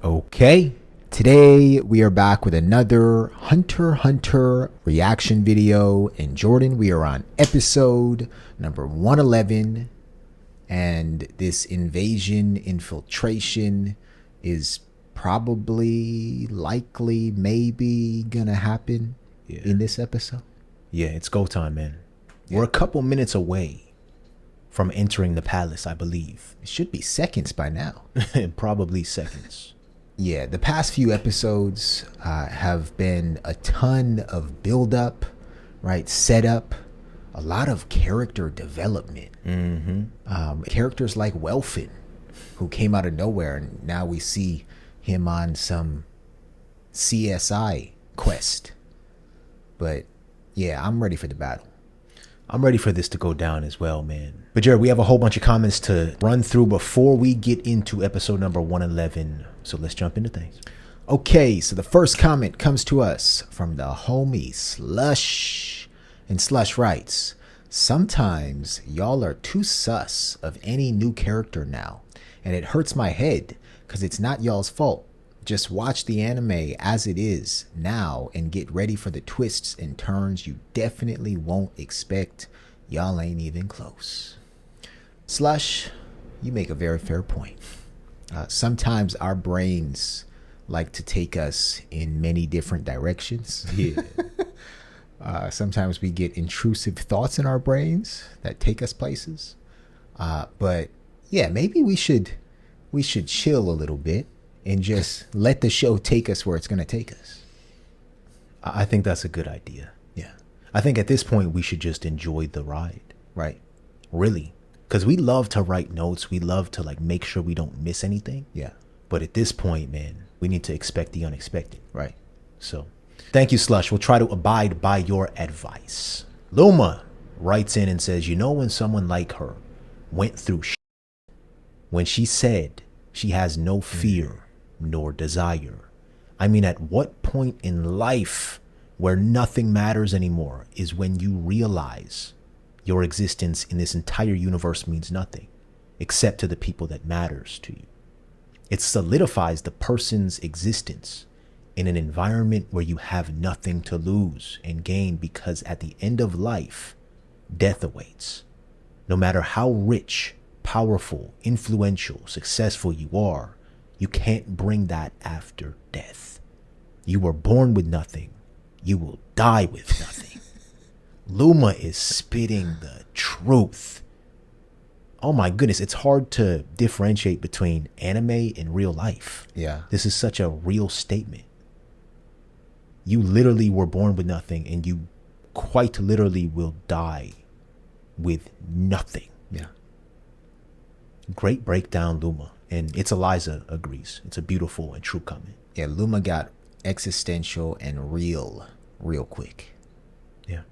Okay, today we are back with another Hunter x Hunter reaction video. And Jordan, we are on episode number 111. And this invasion infiltration is probably, likely, maybe gonna happen in this episode. Yeah, it's go time, man. We're a couple minutes away from entering the palace, I believe. It should be seconds by now. Probably seconds. Yeah, the past few episodes have been a ton of build-up, right? Setup, a lot of character development. Characters like Welfin, who came out of nowhere, and now we see him on some CSI quest. But yeah, I'm ready for the battle. I'm ready for this to go down as well, man. But Jared, we have a whole bunch of comments to run through before we get into episode number 111. So let's jump into things. Okay, so the first comment comes to us from the homie Slush. And Slush writes, "Sometimes y'all are too sus of any new character now. And it hurts my head because it's not y'all's fault. Just watch the anime as it is now and get ready for the twists and turns you definitely won't expect. Y'all ain't even close." Slush, you make a very fair point. Sometimes our brains like to take us in many different directions. Yeah. Sometimes we get intrusive thoughts in our brains that take us places. But yeah, maybe we should chill a little bit and just let the show take us where it's going to take us. I think that's a good idea. Yeah. I think at this point we should just enjoy the ride. Right. Really. Because we love to write notes. We love to make sure we don't miss anything. Yeah. But at this point, man, we need to expect the unexpected. Right. So thank you, Slush. We'll try to abide by your advice. Luma writes in and says, you know, when someone like her went through when she said she has no fear nor desire. I mean, at what point in life where nothing matters anymore is when you realize your existence in this entire universe means nothing except to the people that matters to you. It solidifies the person's existence in an environment where you have nothing to lose and gain, because at the end of life, death awaits. No matter how rich, powerful, influential, successful you are, you can't bring that after death. You were born with nothing. You will die with nothing. Luma is spitting the truth. Oh my goodness, it's hard to differentiate between anime and real life. Yeah. This is such a real statement. You literally were born with nothing, and you quite literally will die with nothing. Yeah. Great breakdown, Luma. And It's Eliza agrees. It's a beautiful and true comment. Yeah, Luma got existential and real quick. Yeah.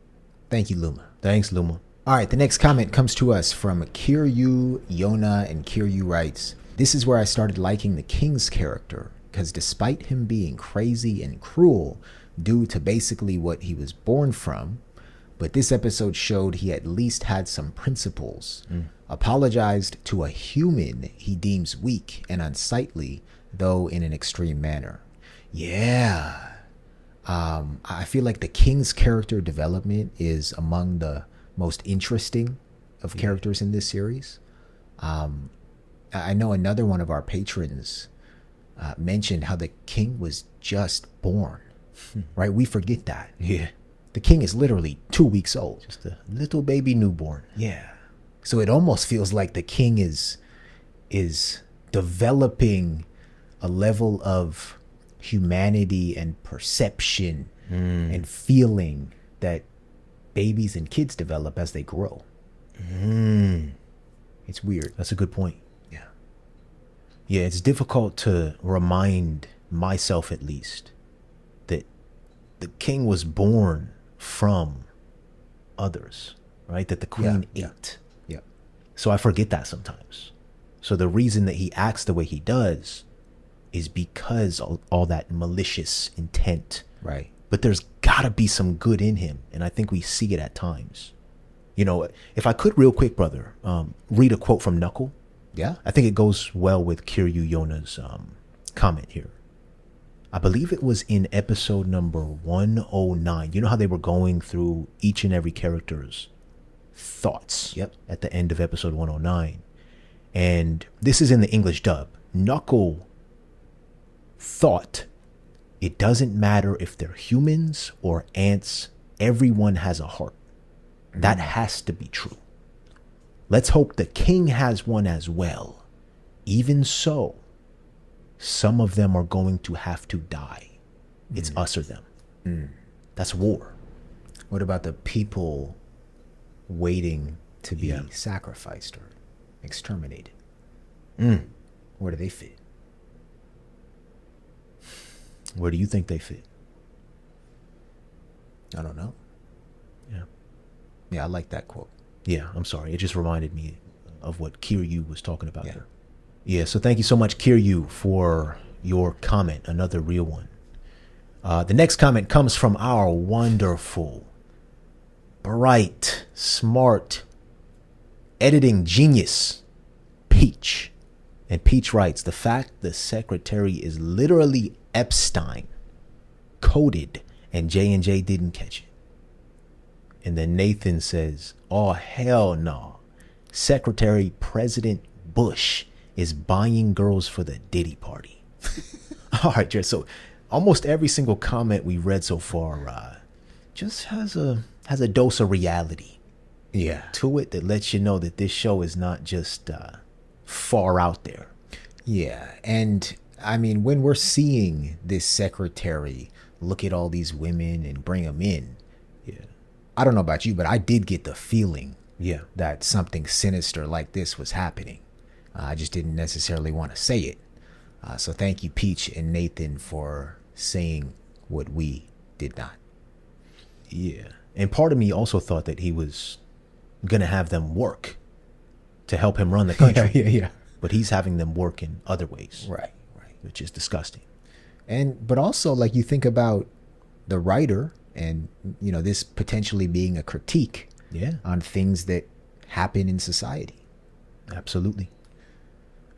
Thank you, Luma. Thanks, Luma. All right, the next comment comes to us from Kiryu Yona, and Kiryu writes, "This is where I started liking the King's character, because despite him being crazy and cruel due to basically what he was born from, but this episode showed he at least had some principles. Apologized to a human he deems weak and unsightly, though in an extreme manner." Yeah. I feel like the King's character development is among the most interesting of characters in this series. I know another one of our patrons mentioned how the King was just born, right? We forget that. Yeah. The King is literally 2 weeks old. Just a little baby newborn. Yeah. So it almost feels like the King is developing a level of humanity and perception and feeling that babies and kids develop as they grow. It's weird. That's a good point. Yeah. Yeah, it's difficult to remind myself, at least, that the King was born from others, right? That the Queen ate. Yeah. So I forget that sometimes. So the reason that he acts the way he does is because all that malicious intent. Right. But there's gotta be some good in him. And I think we see it at times. You know, if I could real quick, brother, read a quote from Knuckle. Yeah. I think it goes well with Kiryu Yona's comment here. I believe it was in episode number 109. You know how they were going through each and every character's thoughts at the end of episode 109. And this is in the English dub. Knuckle thought, it doesn't matter if they're humans or ants, everyone has a heart. That has to be true. Let's hope the king has one as well. Even so, some of them are going to have to die. It's us or them. That's war. What about the people waiting to be sacrificed or exterminated? Where do they fit? Where do you think they fit? I don't know. Yeah. Yeah, I like that quote. Yeah, I'm sorry. It just reminded me of what Kiryu was talking about there. Yeah, so thank you so much, Kiryu, for your comment. Another real one. The next comment comes from our wonderful, bright, smart, editing genius, Peach. And Peach writes, the fact the secretary is literally Epstein, coded, and J&J didn't catch it. And then Nathan says, oh, hell no. Secretary President Bush is buying girls for the Diddy party. All right, Jared. So almost every single comment we read so far just has a dose of reality to it that lets you know that this show is not just far out there. Yeah. And I mean, when we're seeing this secretary look at all these women and bring them in, I don't know about you, but I did get the feeling that something sinister like this was happening. I just didn't necessarily want to say it. So thank you, Peach and Nathan, for saying what we did not. Yeah. And part of me also thought that he was going to have them work to help him run the country. Yeah. But he's having them work in other ways. Right. Which is disgusting. But also, like, you think about the writer and, you know, this potentially being a critique on things that happen in society. Absolutely.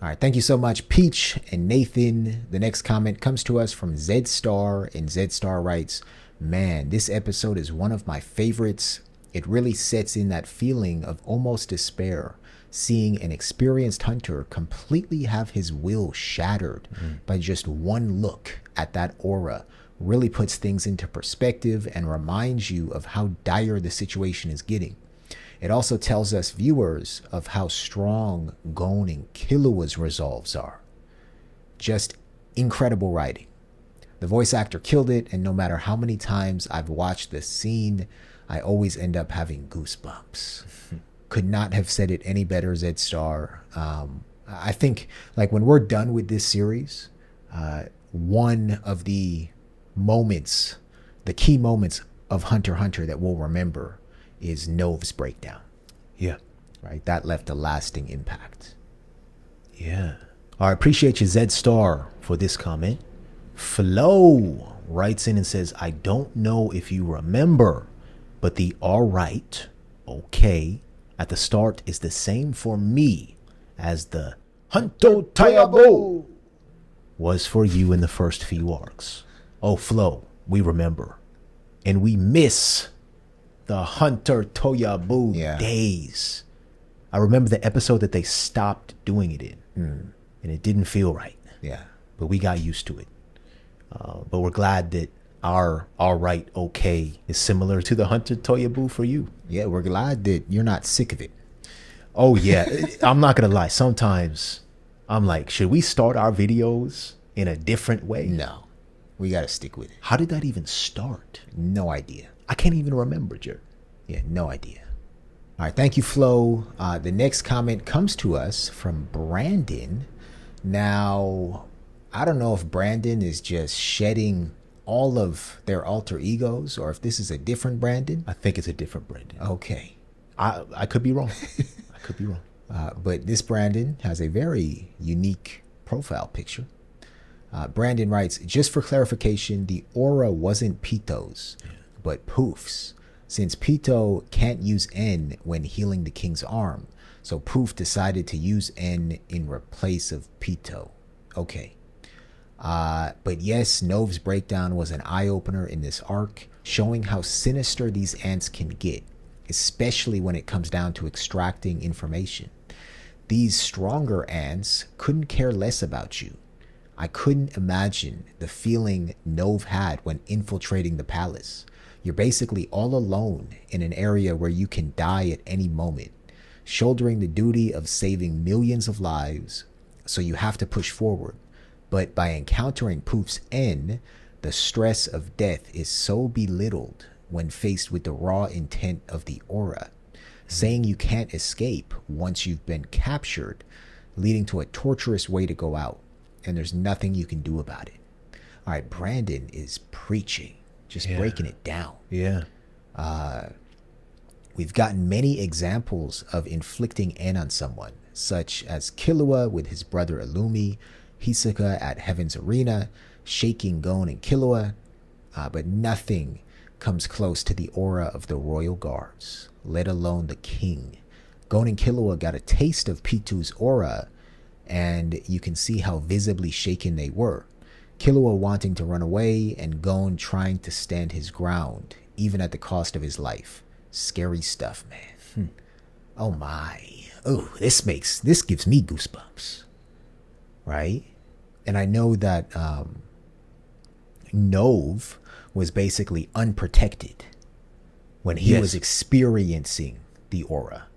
All right. Thank you so much, Peach and Nathan. The next comment comes to us from Zed Star, and Zed Star writes, man, this episode is one of my favorites. It really sets in that feeling of almost despair, seeing an experienced hunter completely have his will shattered by just one look at that aura. Really puts things into perspective and reminds you of how dire the situation is getting. It also tells us viewers of how strong Gon and Killua's resolves are. Just incredible writing. The voice actor killed it, and no matter how many times I've watched this scene, I always end up having goosebumps. Could not have said it any better, Zed Star. I think, like, when we're done with this series, one of the moments, the key moments of Hunter x Hunter that we'll remember is Nov's breakdown. Yeah. Right? That left a lasting impact. Yeah. I appreciate you, Zed Star, for this comment. Flo writes in and says, I don't know if you remember, but the all right, okay, at the start is the same for me as the Hunter Tayabo was for you in the first few arcs. Oh, Flo, we remember. And we miss the Hunter Toyabu days. I remember the episode that they stopped doing it in. And it didn't feel right. Yeah. But we got used to it. But we're glad that our all right, okay is similar to the Hunter Toyabu for you. Yeah, we're glad that you're not sick of it. Oh, yeah. I'm not going to lie. Sometimes I'm like, should we start our videos in a different way? No. We got to stick with it. How did that even start? No idea. I can't even remember, Jared. Yeah, no idea. All right, thank you, Flo. The next comment comes to us from Brandon. Now, I don't know if Brandon is just shedding all of their alter egos or if this is a different Brandon. I think it's a different Brandon. Okay. I could be wrong. I could be wrong. But this Brandon has a very unique profile picture. Brandon writes, just for clarification, the aura wasn't Pitou's, but Poof's. Since Pitou can't use N when healing the king's arm, so Poof decided to use N in replace of Pitou. Okay. But yes, Nove's breakdown was an eye-opener in this arc, showing how sinister these ants can get, especially when it comes down to extracting information. These stronger ants couldn't care less about you. I couldn't imagine the feeling Nove had when infiltrating the palace. You're basically all alone in an area where you can die at any moment, shouldering the duty of saving millions of lives, so you have to push forward. But by encountering Poof's N, the stress of death is so belittled when faced with the raw intent of the aura, saying you can't escape once you've been captured, leading to a torturous way to go out, and there's nothing you can do about it. All right, Brandon is preaching, just breaking it down. Yeah. We've gotten many examples of inflicting N on someone, such as Killua with his brother Illumi, Hisoka at Heaven's Arena, shaking Gon and Killua, but nothing comes close to the aura of the royal guards, let alone the king. Gon and Killua got a taste of Pitou's aura, and you can see how visibly shaken they were. Killua wanting to run away, and Gon trying to stand his ground, even at the cost of his life. Scary stuff, man. Oh my. Oh, this gives me goosebumps. Right? And I know that Nove was basically unprotected when he was experiencing the aura.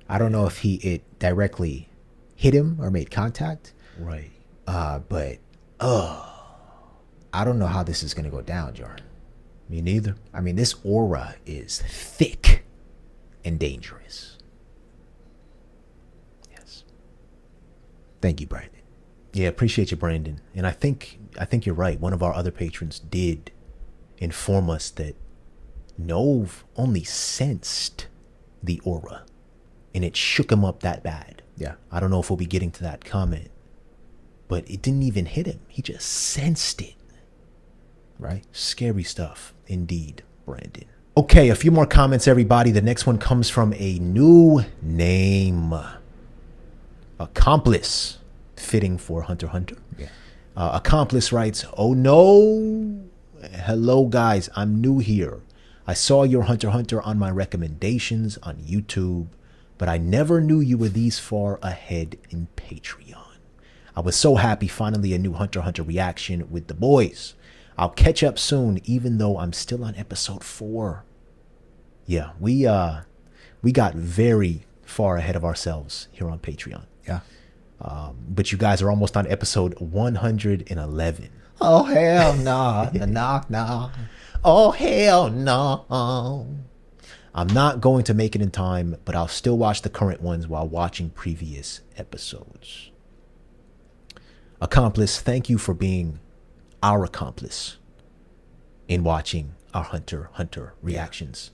I don't know if it directly hit him or made contact. Right. But I don't know how this is going to go down, Jordan. Me neither. I mean, this aura is thick and dangerous. Yes. Thank you, Brandon. Yeah, appreciate you, Brandon. And I think you're right. One of our other patrons did inform us that Nove only sensed the aura, and it shook him up that bad. Yeah. I don't know if we'll be getting to that comment, but it didn't even hit him. He just sensed it. Right? Scary stuff, indeed, Brandon. Okay, a few more comments, everybody. The next one comes from a new name. Accomplice. Fitting for Hunter x Hunter. Yeah. Accomplice writes, "Oh no. Hello, guys. I'm new here. I saw your Hunter x Hunter on my recommendations on YouTube, but I never knew you were these far ahead in Patreon. I was so happy finally a new Hunter x Hunter reaction with the boys. I'll catch up soon, even though I'm still on episode 4. Yeah, we got very far ahead of ourselves here on Patreon. Yeah. But you guys are almost on episode 111. Oh, hell no. No. Oh, hell no. I'm not going to make it in time, but I'll still watch the current ones while watching previous episodes. Accomplice, thank you for being our accomplice in watching our Hunter x Hunter reactions.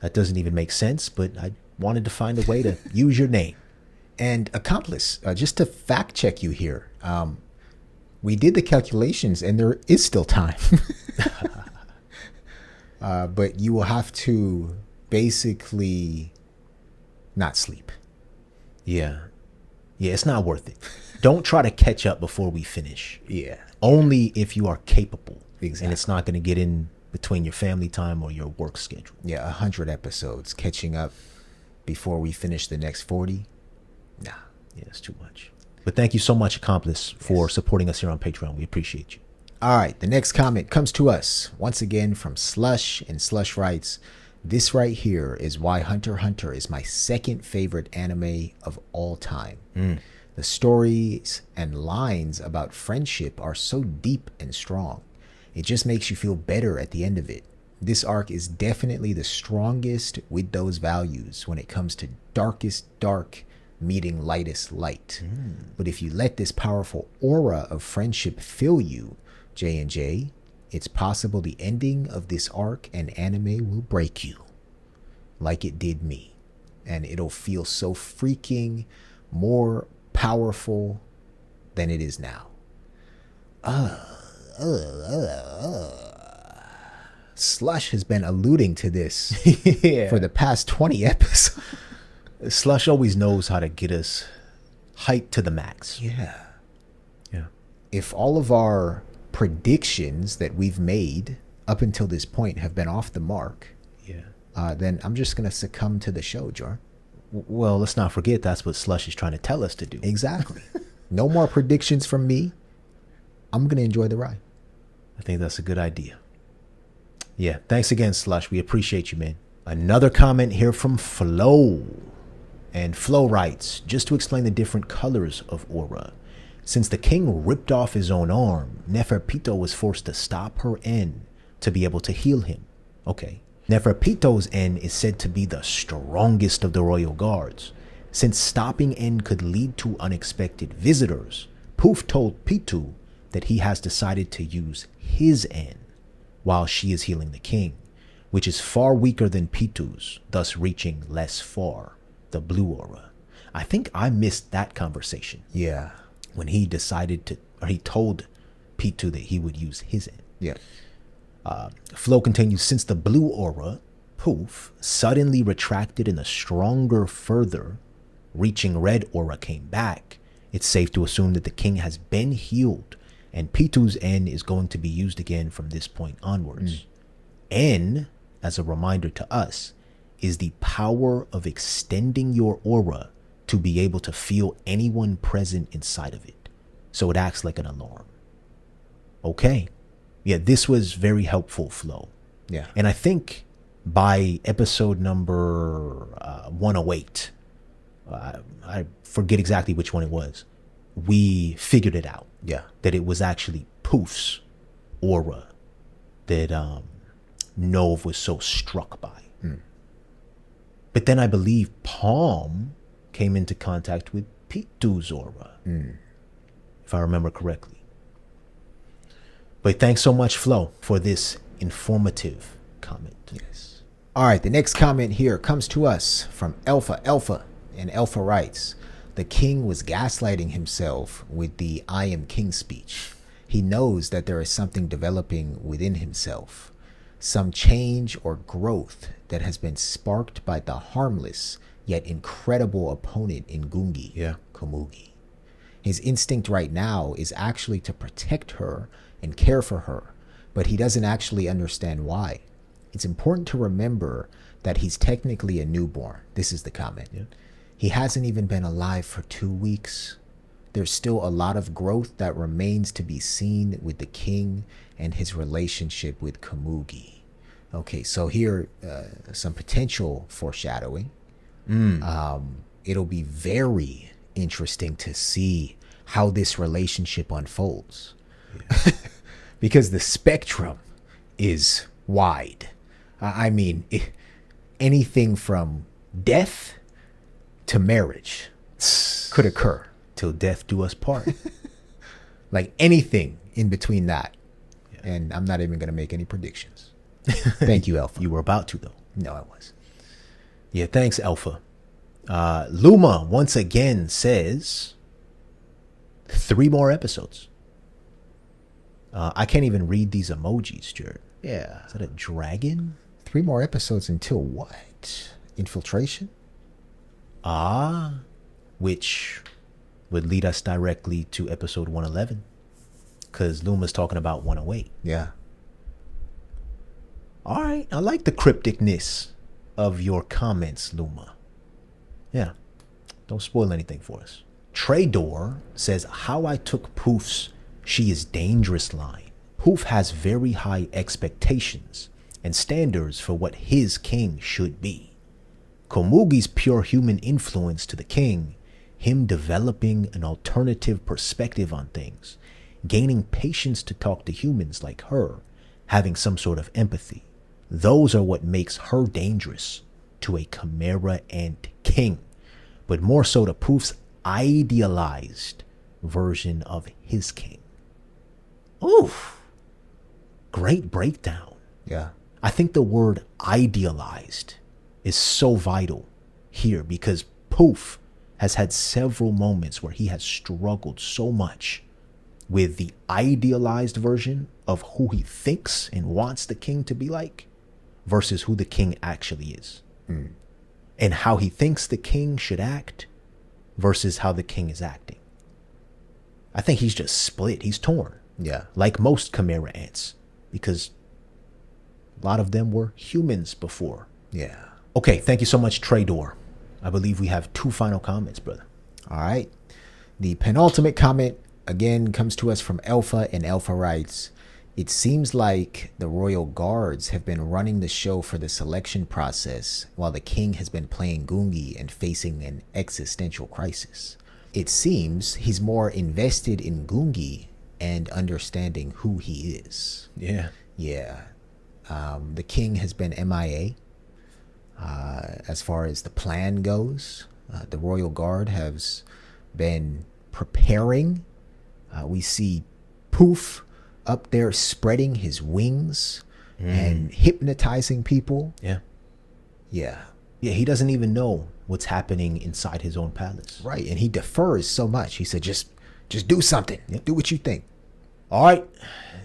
That doesn't even make sense, but I wanted to find a way to use your name. And Accomplice, just to fact check you here, we did the calculations and there is still time. But you will have to basically not sleep. Yeah, it's not worth it. Don't try to catch up before we finish. Yeah. Only if you are capable. Exactly. And it's not going to get in between your family time or your work schedule. Yeah, 100 episodes. Catching up before we finish the next 40. Nah. Yeah, it's too much. But thank you so much, Accomplice, for supporting us here on Patreon. We appreciate you. All right, the next comment comes to us once again from Slush, and Slush writes, "This right here is why Hunter x Hunter is my second favorite anime of all time. The stories and lines about friendship are so deep and strong. It just makes you feel better at the end of it. This arc is definitely the strongest with those values when it comes to darkest dark meeting lightest light. But if you let this powerful aura of friendship fill you, J&J, it's possible the ending of this arc and anime will break you like it did me. And it'll feel so freaking more powerful than it is now." Slush has been alluding to this for the past 20 episodes. Slush always knows how to get us hyped to the max. Yeah. Yeah. If all of our predictions that we've made up until this point have been off the mark, then I'm just going to succumb to the show, Jar. Well, let's not forget that's what Slush is trying to tell us to do. Exactly. No more predictions from me. I'm going to enjoy the ride. I think that's a good idea. Yeah, thanks again, Slush. We appreciate you, man. Another comment here from Flo. And Flo writes, just to explain the different colors of aura. Since the king ripped off his own arm, Neferpitou was forced to stop her N to be able to heal him. Okay. Neferpitou's N is said to be the strongest of the royal guards. Since stopping N could lead to unexpected visitors, Poof told Pitou that he has decided to use his N while she is healing the king, which is far weaker than Pitou's, thus reaching less far, the blue aura. I think I missed that conversation. Yeah. When he decided to, or he told Pitou that he would use his N. Yeah. Flo continues, since the blue aura, Poof, suddenly retracted and a stronger further reaching red aura came back, it's safe to assume that the king has been healed and Pitou's N is going to be used again from this point onwards. N, as a reminder to us, is the power of extending your aura to be able to feel anyone present inside of it. So it acts like an alarm. Okay. Yeah, this was very helpful, Flo. Yeah. And I think by episode number 108, I forget exactly which one it was, we figured it out. Yeah. That it was actually Poof's aura that Nove was so struck by. But then I believe Palm came into contact with Pitou's aura, if I remember correctly. But thanks so much, Flo, for this informative comment. Yes. All right, the next comment here comes to us from Alpha, and Alpha writes, the king was gaslighting himself with the I am king speech. He knows that there is something developing within himself, some change or growth that has been sparked by the harmless yet incredible opponent in Gungi, Komugi. His instinct right now is actually to protect her and care for her, but he doesn't actually understand why. It's important to remember that he's technically a newborn. This is the comment. He hasn't even been alive for 2 weeks. There's still a lot of growth that remains to be seen with the king and his relationship with Komugi. Okay, so here, some potential foreshadowing. It'll be very interesting to see how this relationship unfolds. Because the spectrum is wide. I mean, anything from death to marriage could occur. Till death do us part. Like anything in between that. And I'm not even going to make any predictions. Thank you, Alpha. You were about to, though. No, I was. Yeah, thanks, Alpha. Luma once again says 3 more episodes. I can't even read these emojis, Jared. Yeah. Is that a dragon? 3 more episodes until what? Infiltration? Which would lead us directly to episode 111. Because Luma's talking about 108. Yeah. All right. I like the crypticness of your comments, Luma. Yeah. Don't spoil anything for us. Trador says, how I took Poof's "she is dangerous" line. Poof has very high expectations and standards for what his king should be. Komugi's pure human influence to the king, him developing an alternative perspective on things, gaining patience to talk to humans like her, having some sort of empathy. Those are what makes her dangerous to a chimera and king, but more so to Poof's idealized version of his king. Oof. Great breakdown. Yeah. I think the word idealized is so vital here because Poof has had several moments where he has struggled so much with the idealized version of who he thinks and wants the king to be like versus who the king actually is. And how he thinks the king should act versus how the king is acting. I think he's just split. He's torn. Yeah, like most Chimera ants, because a lot of them were humans before. Yeah. Okay, thank you so much, Trador. I believe we have 2 final comments, brother. All right. The penultimate comment again comes to us from Alpha, and Alpha writes, "It seems like the Royal Guards have been running the show for the selection process while the king has been playing Gungi and facing an existential crisis. It seems he's more invested in Gungi and understanding who he is." Yeah. Yeah. The king has been MIA. As far as the plan goes, the Royal Guard has been preparing. We see Poof up there spreading his wings and hypnotizing people. Yeah. Yeah. Yeah, he doesn't even know what's happening inside his own palace. Right. And he defers so much. He said, just do something. Yep. Do what you think. All right.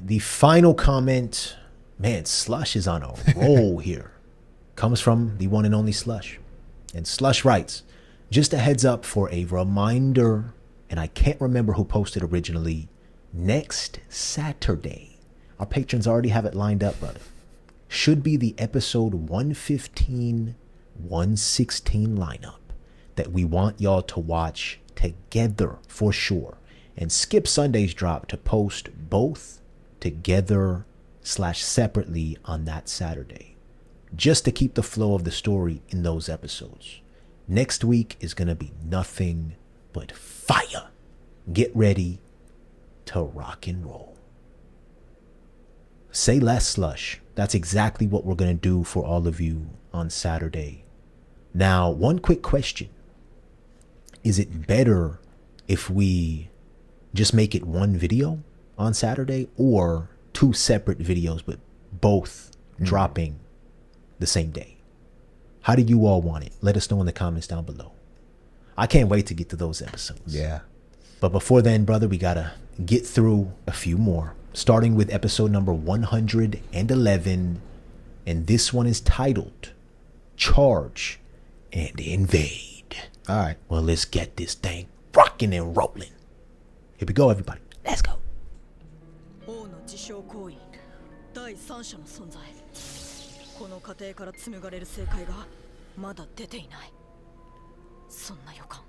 The final comment, man, Slush is on a roll here. Comes from the one and only Slush. And Slush writes, "Just a heads up for a reminder," and I can't remember who posted originally, "next Saturday." Our patrons already have it lined up, brother. Should be the episode 115, 116 lineup that we want y'all to watch together for sure. And skip Sunday's drop to post both together/separately on that Saturday, just to keep the flow of the story in those episodes. Next week is going to be nothing but fire. Get ready to rock and roll. Say less, Slush. That's exactly what we're going to do for all of you on Saturday. Now, one quick question. Is it better if we just make it one video on Saturday, or 2 separate videos but both dropping the same day? How do you all want it? Let us know in the comments down below. I can't wait to get to those episodes. Yeah. But before then, brother, we gotta get through a few more, starting with episode number 111, and this one is titled Charge and Invade. All right. Well, let's get this thing rocking and rolling. Here we go, everybody. Let's go. 王の自傷行為第三者の存在、この過程から紡がれる正解がまだ出ていない。そんな予感。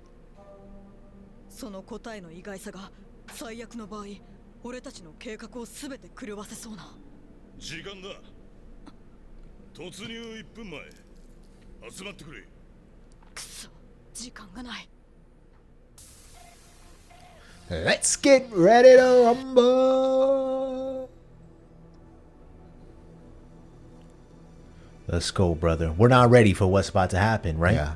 その答えの意外さが最悪の場合、俺たちの計画を全て狂わせそうな。時間だ。突入1分前。集まってくれ。くそ、時間がない。Let's get ready to rumble. Let's go, brother. We're not ready for what's about to happen, right? Yeah.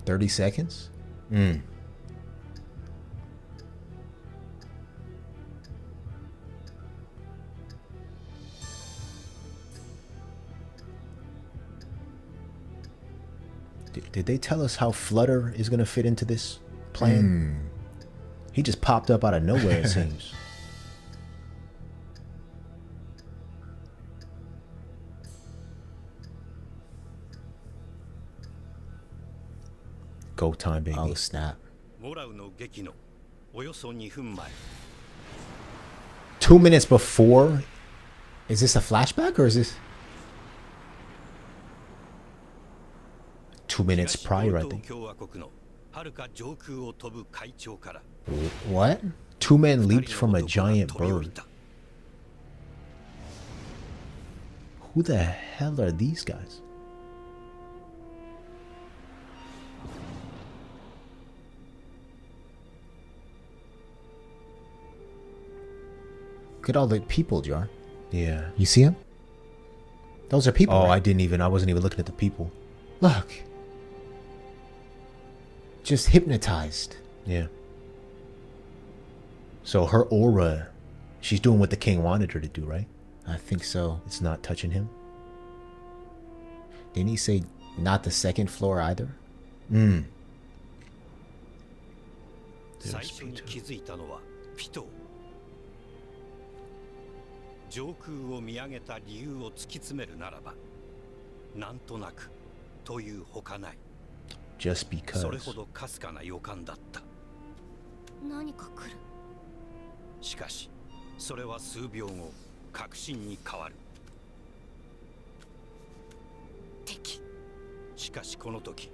"30 seconds? Did they tell us how Flutter is going to fit into this plan? He just popped up out of nowhere, it seems. Go time, baby. Oh, snap. モラウの劇のおよそ2分前。 2 minutes before. Is this a flashback or is this? 2 minutes prior, I think. 共和国の遥か上空を飛ぶ会長から What? 2 men leaped from a giant bird. Who the hell are these guys? Look at all the people, Jar. Yeah. You see them? Those are people. Oh, right? I wasn't even looking at the people. Look. Just hypnotized. Yeah. So her aura, she's doing what the king wanted her to do, right? I think so. It's not touching him. Didn't he say Not the second floor either. 最初に気づいたのはピトー。上空を見上げた理由を突き詰めるならば、なんとなくというほかない。 Just because. それほどかすかな予感だった。何か来る。しかしそれは数秒後確信に変わる。敵。しかしこの時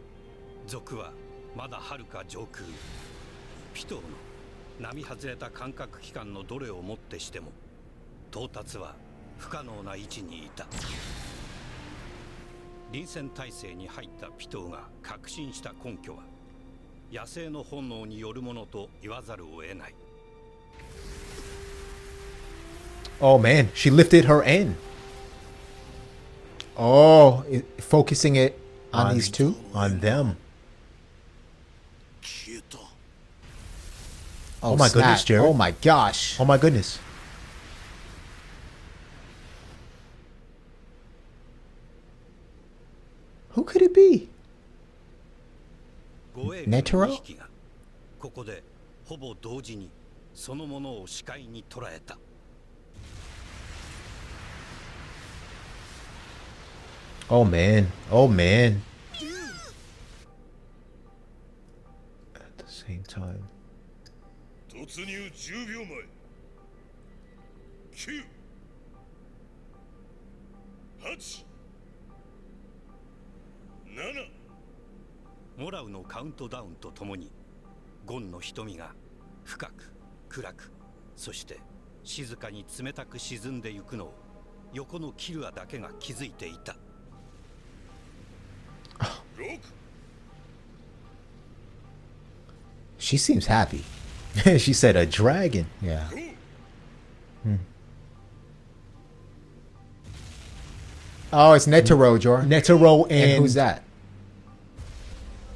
賊はまだはるか上空。ピトーの並外れた感覚器官のどれをもってしても到達は不可能な位置にいた。臨戦態勢に入ったピトーが確信した根拠は野生の本能によるものと言わざるを得ない。 Oh man, she lifted her end. Oh, focusing it on these two? On them. 消えた。 Oh, my snap. goodness, Jared. Oh my gosh. Oh my goodness. Who could it be? 護衛ネテロ軍の2匹がここでほぼ同時にそのものを視界に捉えた。 Oh man. Oh man. At the same time. 突入10秒前。9、8、7。モラウのカウントダウンとともにゴンの瞳が深く暗く、そして静かに冷たく沈んでゆくのを横のキルアだけが気づいていた。 6、 She seems happy. She said a dragon. Yeah. 5、 Oh, it's Netero, Jordan. Netero And and who's that?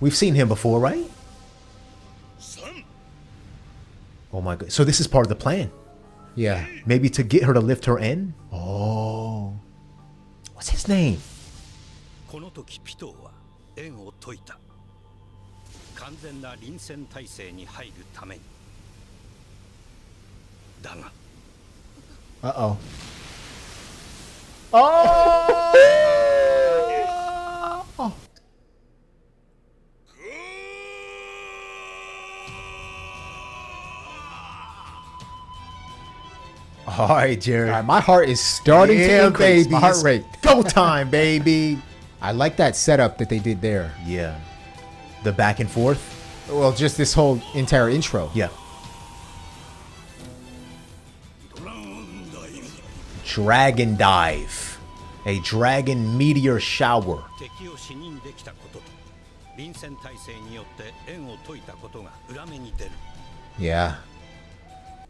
we've seen him before, right? 3、 Oh my god. So this is part of the plan. Yeah. Maybe to get her to lift her end? Oh. What's his name? この時ピトーは円を解いた。完全な臨戦態勢に入るために。だが Uh-oh. All right, Jared. All right, my heart is starting to increase. My heart It's rate. Go time, baby. I like that setup that they did there. Yeah. The back and forth. Well, just this whole entire intro. Yeah. ドラゴンダイブ。 Dragon dive. A dragon meteor shower. 敵を視認できたことと臨戦態勢によって円を解いたことが裏目に出る。 Yeah.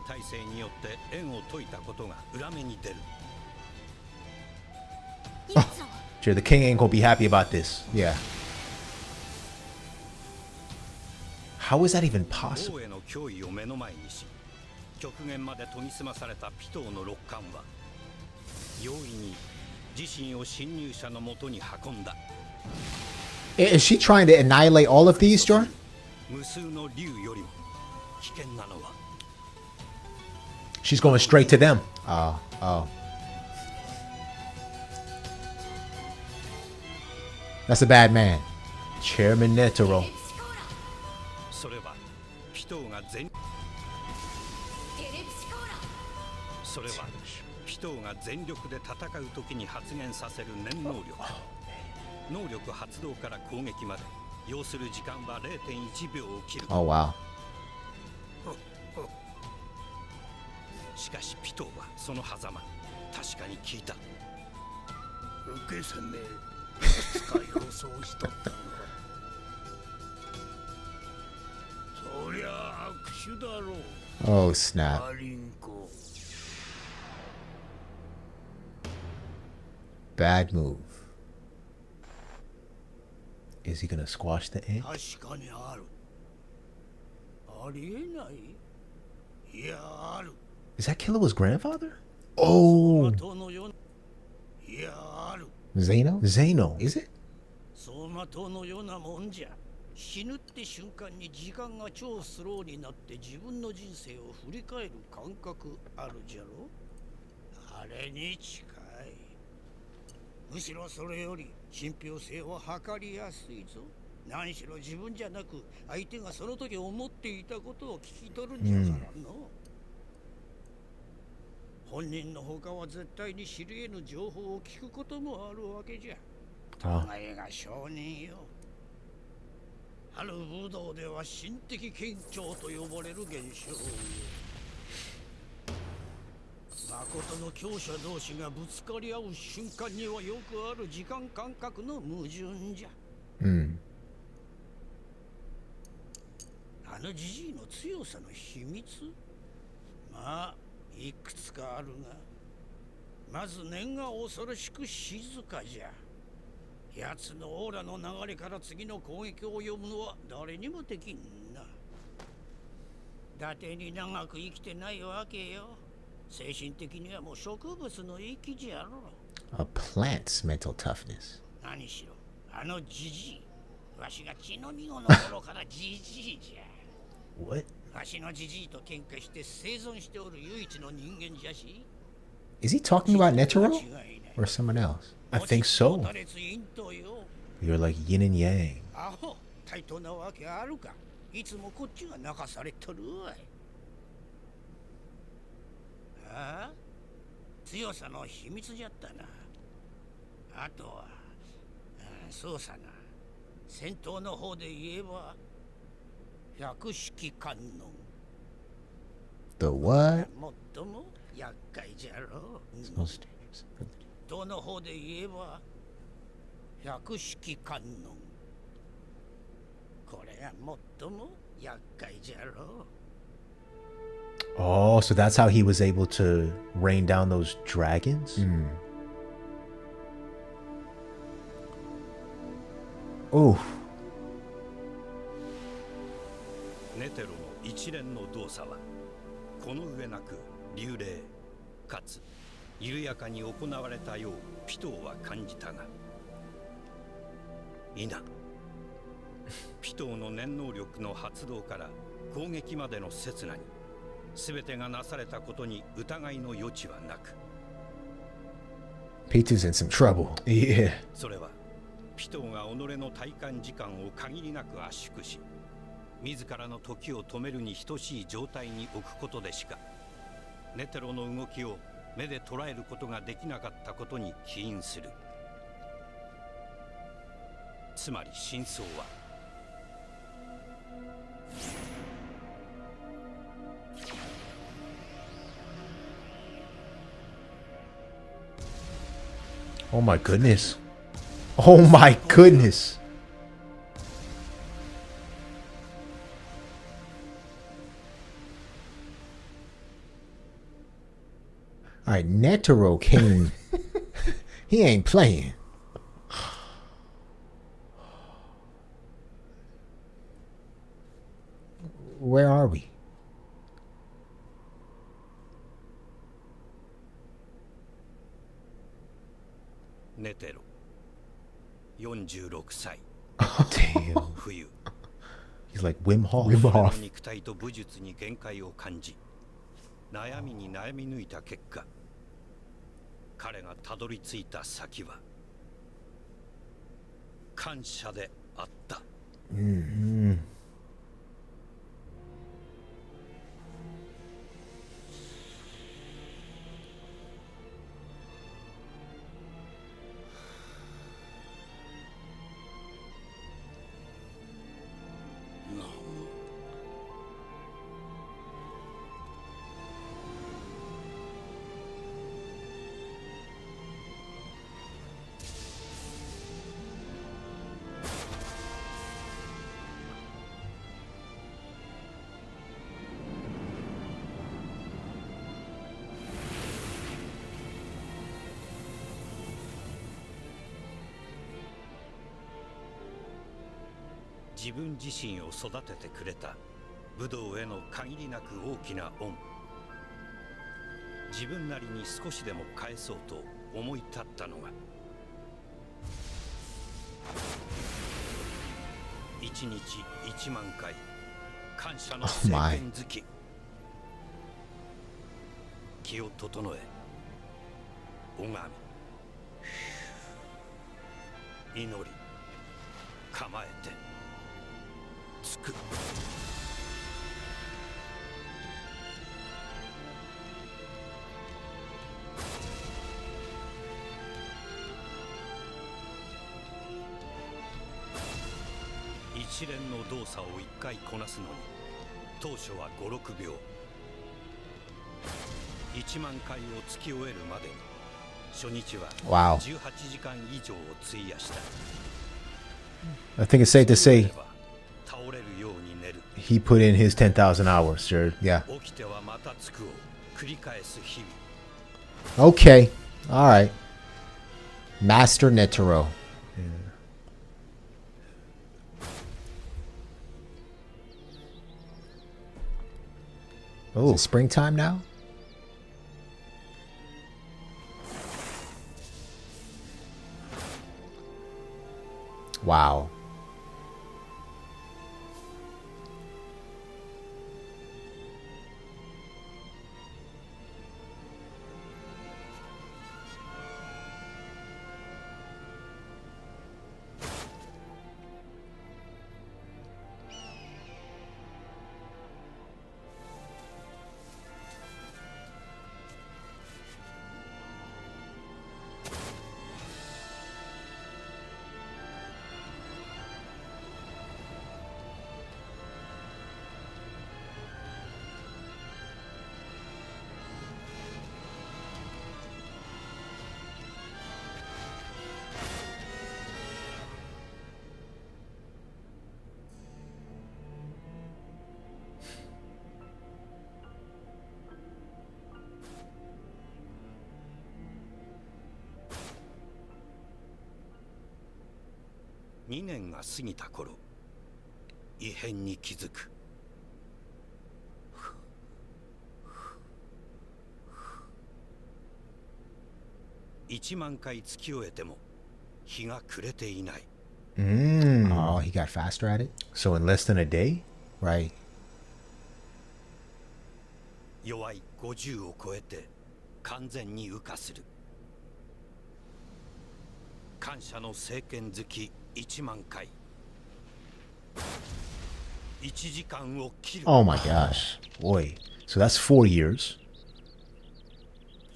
体制によって円を解いたことが裏目に出る。 Jared, the king ain't gonna be happy about this. Yeah. How is that even possible? 王への脅威を目の前にし、極限まで研ぎ澄まされたピトーの六冠は容易に自身を侵入者のもとに運んだ。 Is she trying to annihilate all of these, Jordan? 無数の竜よりも危険なのは She's going straight to them. Oh, oh. That's a bad man. Chairman Netero. それはピトーがそれはピトーが全力で戦う時に発現させる念能力。能力発動から攻撃まで要する時間は 0.1 秒を切る。 Oh, wow. しかしピトーはその狭間確かに聞いた。受け攻め使い予想しとったのか。そりゃ悪手だろう。 Oh, snap. マリンコ。 Bad move. Is he gonna squash the ant? 確かにある。ありえない。いやある。 Is that Killua grandfather? Oh, 後のよ。いやある。Zeno? Zeno. Is it? 走馬灯のようなもんじゃ。死ぬって瞬間に時間が超スローになって自分の人生を振り返る感覚あるじゃろ。あれに近い。むしろそれより信憑性を測りやすいぞ。何しろ自分じゃなく相手がその時思っていたことを聞き取るんじゃからの。本人の他は絶対に知り得ぬ情報を聞くこともあるわけじゃ。互いが証人よ。ある武道では心的堅調と呼ばれる現象を。誠の強者同士がぶつかり合う瞬間にはよくある時間感覚の矛盾じゃ。あのジジイの強さの秘密、まあいくつかあるが、まず念が恐ろしく静かじゃ。奴のオーラの流れから次の攻撃を読むのは誰にもできんな。伊達に長く生きてないわけよ。精神的にはもう植物の域じゃろ。A plant's mental toughness. 何しろあのジジイ、わしが血のみごの頃からジジイじゃ。What? わしのジジイと喧嘩して生存しておる唯一の人間じゃし。 Is he talking about Netero or someone else? I think so. You're like yin and yang. アホ、対等なわけあるか。いつもこっちが泣かされとるわい。ああ、強さの秘密じゃったな。あとは、そうさな。戦闘の方で言えば、百式観音。The what? 最も厄介じゃろう。Most dangerous. どの方で言えば、百式観音。これが最も厄介じゃろう。Oh, so that's how he was able to rain down those dragons? Oh. ネテロの一連の動作はこの上なく流麗かつ緩やかに行われたようピトーは感じたが、いなピトーの念能力の発動から攻撃までの刹那に全てがなされたことに疑いの余地はなく、 Pitu's in some trouble. Yeah. それはピトーが己の体感時間を限りなく圧縮し、自らの時を止めるに等しい状態に置くことでしかネテロの動きを目で捉えることができなかったことに起因する。つまり真相はOh my goodness. Oh my goodness. All right, Netero came. He ain't playing. Where are we? ネテロ46歳 Damn. 冬 He's like Wim Hof. Wim 彼 Hof. の肉体と武術に限界を感じ、悩みに悩み抜いた結果、彼がたどり着いた先は感謝であった。自分自身を育ててくれた武道への限りなく大きな恩、自分なりに少しでも返そうと思い立ったのが1日1万回感謝の Oh 聖 my. 剣好き気を整え拝み祈り構えてつく一連の動作を1回こなすのに当初は5、6秒1万回を突き終えるまでに初日は Wow. 18時間以上を費やした I think it's safe to say 倒れるように寝る he put in his 10,000 hours, Jared. Yeah. 起きてはまたつくを繰り返す日々 Okay. All right. Master Netero. Is Oh, it springtime now? Wow.2年が過ぎた頃異変に気づく1万回突き終えても日が暮れていない Oh, he got faster at it? so in less than a day? Right. 弱い50を超えて完全に羽化する感謝の聖剣好き1万回1時間を切る Oh my gosh. Boy. So that's 4 years.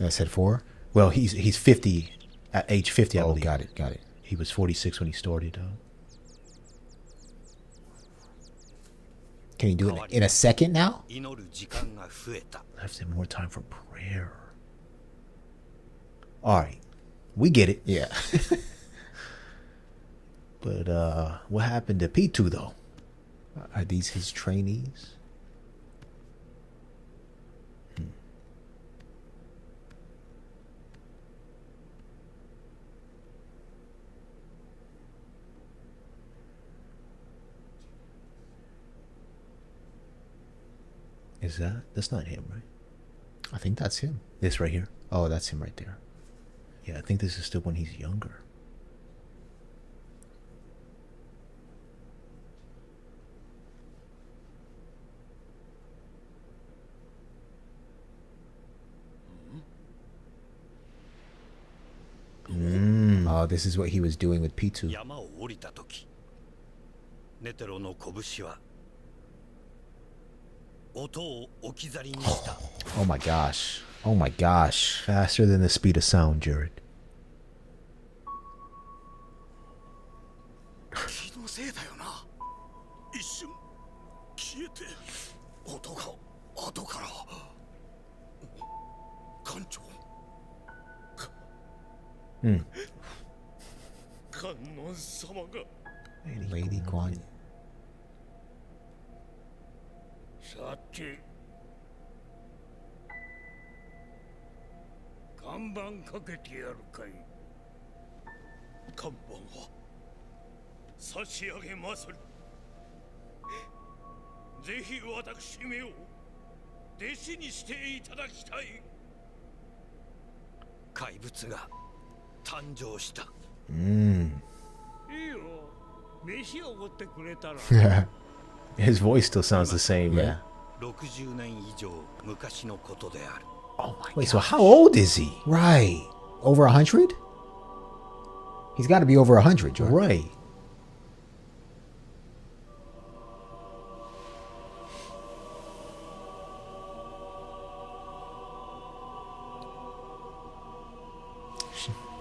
I said 4? Well, he's 50 at age 50, I Oh, believe. got it. Got it. He was 46 when he started. Can he do it in a second now? 祈る時間が増えた Left him more time for prayer. All right. We get it. Yeah. But what happened to Pitou, though? Are these his trainees? That's not him, right? I think that's him. This right here. Oh, that's him right there. Yeah, I think this is still when he's younger. Oh, this is what he was doing with Pitou. 山を降りた時ネテロの拳は音を置き去りにした Oh my gosh. Oh my gosh. Faster than the speed of sound, Jared. 気のせいだよな一瞬消えて音が後から艦長観音様が Lady Guan Yu. さて看板かけてやるかい看板は差し上げまするぜひ私めを弟子にしていただきたい怪物が誕生したいいよ飯をおごってくれたら His voice still sounds the same, Yeah. man. 60年以上昔のことである。 Wait, so how old is he? Right. Over 100? He's got to be over 100, Jordan. Right.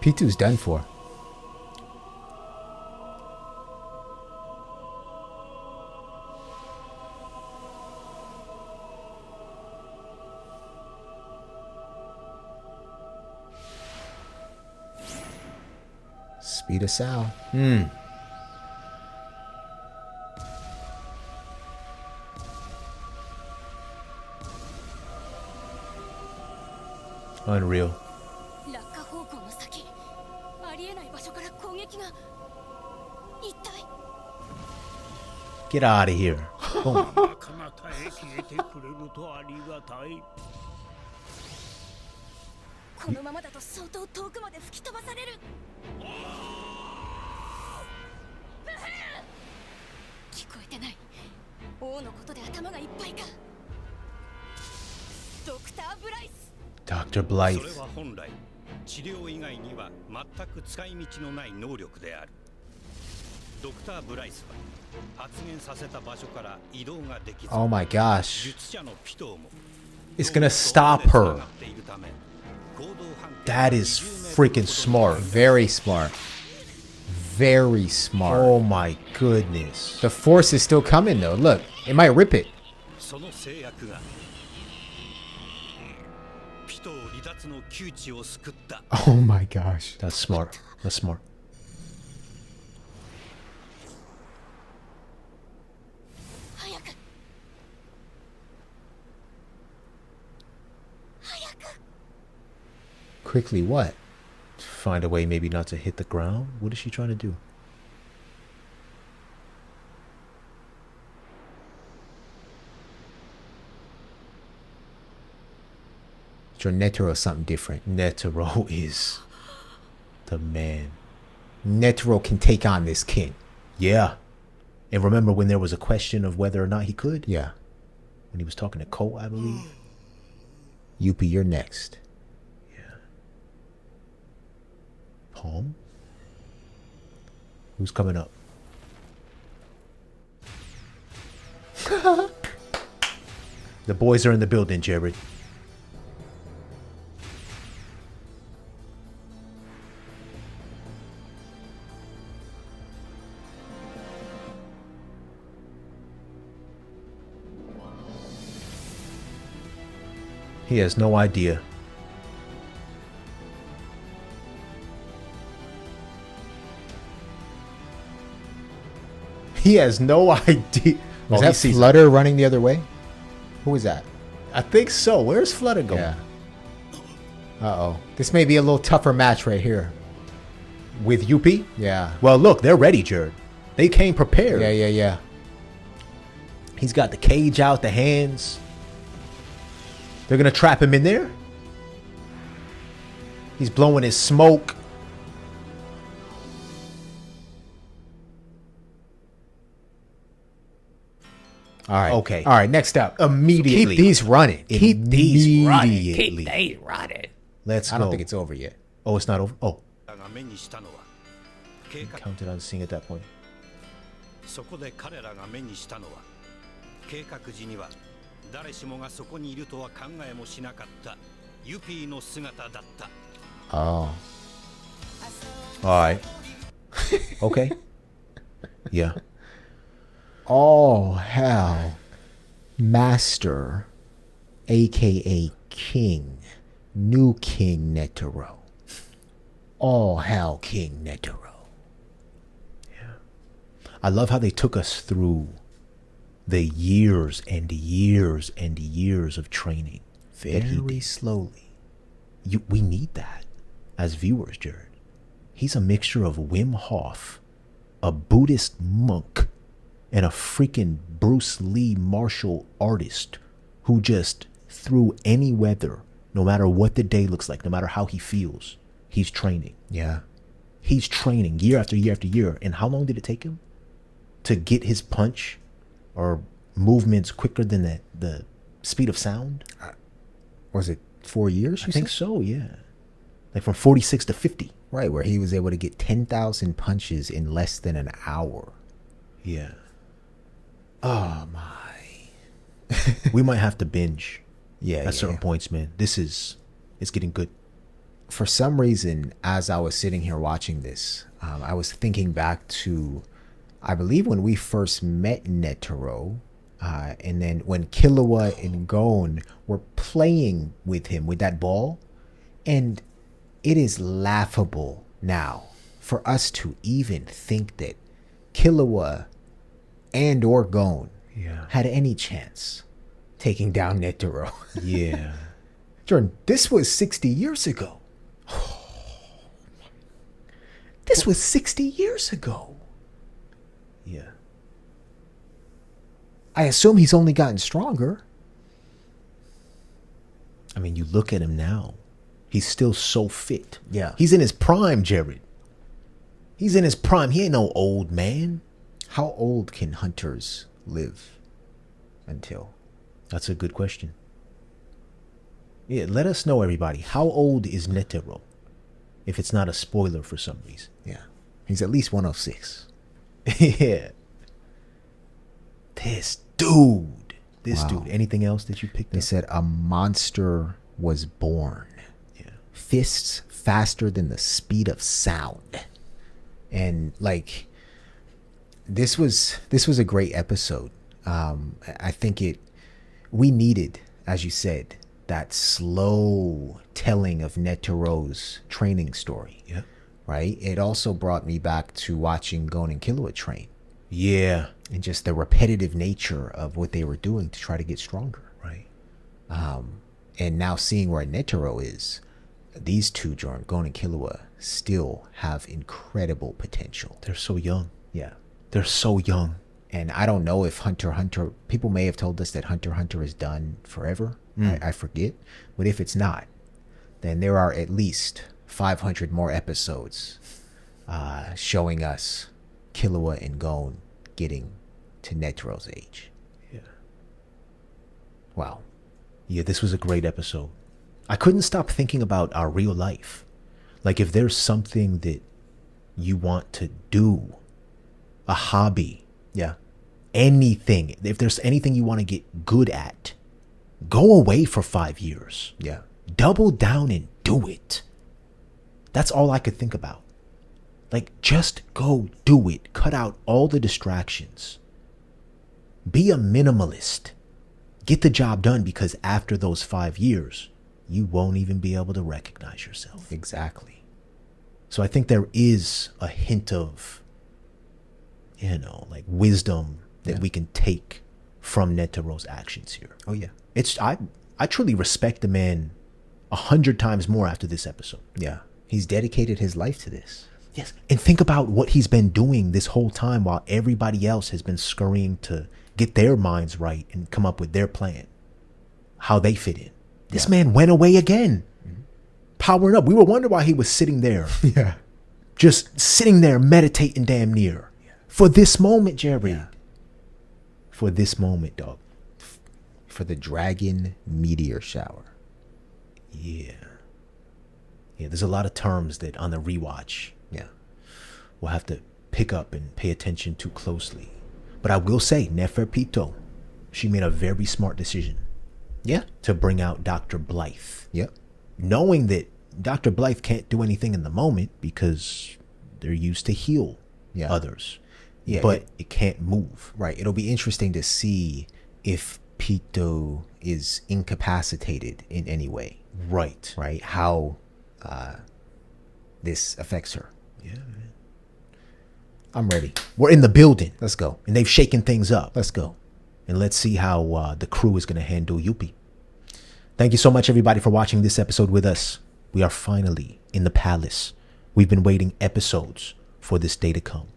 Pitou's done for. Speed us out. Unreal. 落下方向の先、ありえない場所から攻撃が。一体 Get out of here. Boom. 彼方へ消えてくれるとありがたい。このままだと相当遠くまで吹き飛ばされる。聞こえてない。王のことで頭がいっぱいか。ドクター・ブライス。 Dr. そ Blythe. れは本来治療以外には全く使い道のない能力である。ドクター・ブライスは発現させた場所から移動ができず、 Oh my gosh. 術者のピトーも It's gonna stop her. っているため行動半径 That is freaking smart. Very smart. Very smart. Oh my goodness. The force is still coming, though. Look, it might rip it. その制約がピトー離脱の窮地を救った。 Oh my gosh. That's smart. That's smart. 早く。早く。 Quickly, what? Find a way maybe not to hit the ground? What is she trying to do? Your Netero is something different. Netero is the man. Netero can take on this king. Yeah. And remember when there was a question of whether or not he could? Yeah. When he was talking to Ko, I believe. Youpi, you're next. Palm? Who's coming up? The boys are in the building, Jared. He has no idea. He has no idea. Was Oh, he that sees it. Flutter running the other way? Who was that? I think so. Where's Flutter going? Yeah. Uh-oh. This may be a little tougher match right here. With Youpi? Yeah. Well, look, they're ready, Jared. They came prepared. Yeah. He's got the cage out, the hands. They're going to trap him in there. He's blowing his smoke. All right. Okay. All right, next up. Immediately. Keep these running. Keep these running. Immediately. Keep these running. Let's I go. don't think it's over yet. Oh, it's not over? Oh. が目にしたのは計画。 Counted on seeing at that point. そこで彼らが目にしたのは計画時には誰しもがそこにいるとは考えもしなかったユピーの姿だった。 Oh. All right. Okay. Yeah. All hell. Master, a.k.a. King. New King Netero. All hell King Netero. I love how they took us through the years and years and years of training. that he Very did. slowly. We need that as viewers, Jared. He's a mixture of Wim Hof, a Buddhist monk, and a freaking Bruce Lee martial artist who just, through any weather, no matter what the day looks like, no matter how he feels, he's training. Yeah. He's training year after year after year. And how long did it take him? to get his punch or movements quicker than the speed of sound. Was it 4 years? I think so, yeah. Like from 46 to 50. Right, where he was able to get 10,000 punches in less than an hour. Yeah. Oh my. We might have to binge Yeah. at certain points, man. It's getting good. For some reason, as I was sitting here watching this, I was thinking back to, I believe, when we first met Netero, and then when Killua and Gon were playing with him with that ball. And it is laughable now for us to even think that Killua and or Gon had any chance taking down Netero. Yeah. Jordan, this was 60 years ago. This was 60 years ago. Yeah. I assume he's only gotten stronger. I mean, you look at him now. He's still so fit. Yeah. He's in his prime, Jared. He's in his prime. He ain't no old man. How old can hunters live until? That's a good question. Yeah, let us know, everybody. How old is Netero? If it's not a spoiler for some reason. Yeah. He's at least 106. Yeah. This dude. Wow. Anything else that you picked They up? said a monster was born. Yeah. Fists faster than the speed of sound. And like, this was a great episode. I think we needed, as you said, that slow telling of Netero's training story. Yeah. Right? It also brought me back to watching Gon and Killua train. Yeah. And just the repetitive nature of what they were doing to try to get stronger. Right. And now seeing where Netero is, these two, Gon and Killua, still have incredible potential. They're so young. Yeah. They're so young. And I don't know if Hunter x Hunter, people may have told us that Hunter x Hunter is done forever. I forget. But if it's not, then there are at least 500 more episodes showing us Killua and Gon getting to Netero's age. Yeah. Wow. Yeah, this was a great episode. I couldn't stop thinking about our real life. Like, if there's something that you want to do, a hobby, Yeah. anything, if there's anything you want to get good at, go away for 5 years. Yeah. Double down and do it. That's all I could think about. Like, just go do it. Cut out all the distractions. Be a minimalist. Get the job done, because after those 5 years, you won't even be able to recognize yourself. Exactly. So I think there is a hint of, like wisdom that we can take from Netero's actions here. Oh, yeah. I truly respect the man 100 times more after this episode. Yeah. He's dedicated his life to this. Yes. And think about what he's been doing this whole time while everybody else has been scurrying to get their minds right and come up with their plan, how they fit in. This man went away again, powering up. We were wondering why he was sitting there. Yeah. Just sitting there meditating damn near. For this moment, Jerry. Yeah. For this moment, dog. For the dragon meteor shower. Yeah. Yeah, there's a lot of terms that on the rewatch Yeah. we'll have to pick up and pay attention to closely. But I will say, Pitou, she made a very smart decision. Yeah. To bring out Dr. Blythe. Yep. Knowing that Dr. Blythe can't do anything in the moment because they're used to heal others. Yeah, but it can't move. Right. It'll be interesting to see if Pitou is incapacitated in any way. Right. Right. How this affects her. Yeah, man. I'm ready. We're in the building. Let's go. And they've shaken things up. Let's go. And let's see how the crew is going to handle Youpi. Thank you so much, everybody, for watching this episode with us. We are finally in the palace. We've been waiting episodes for this day to come.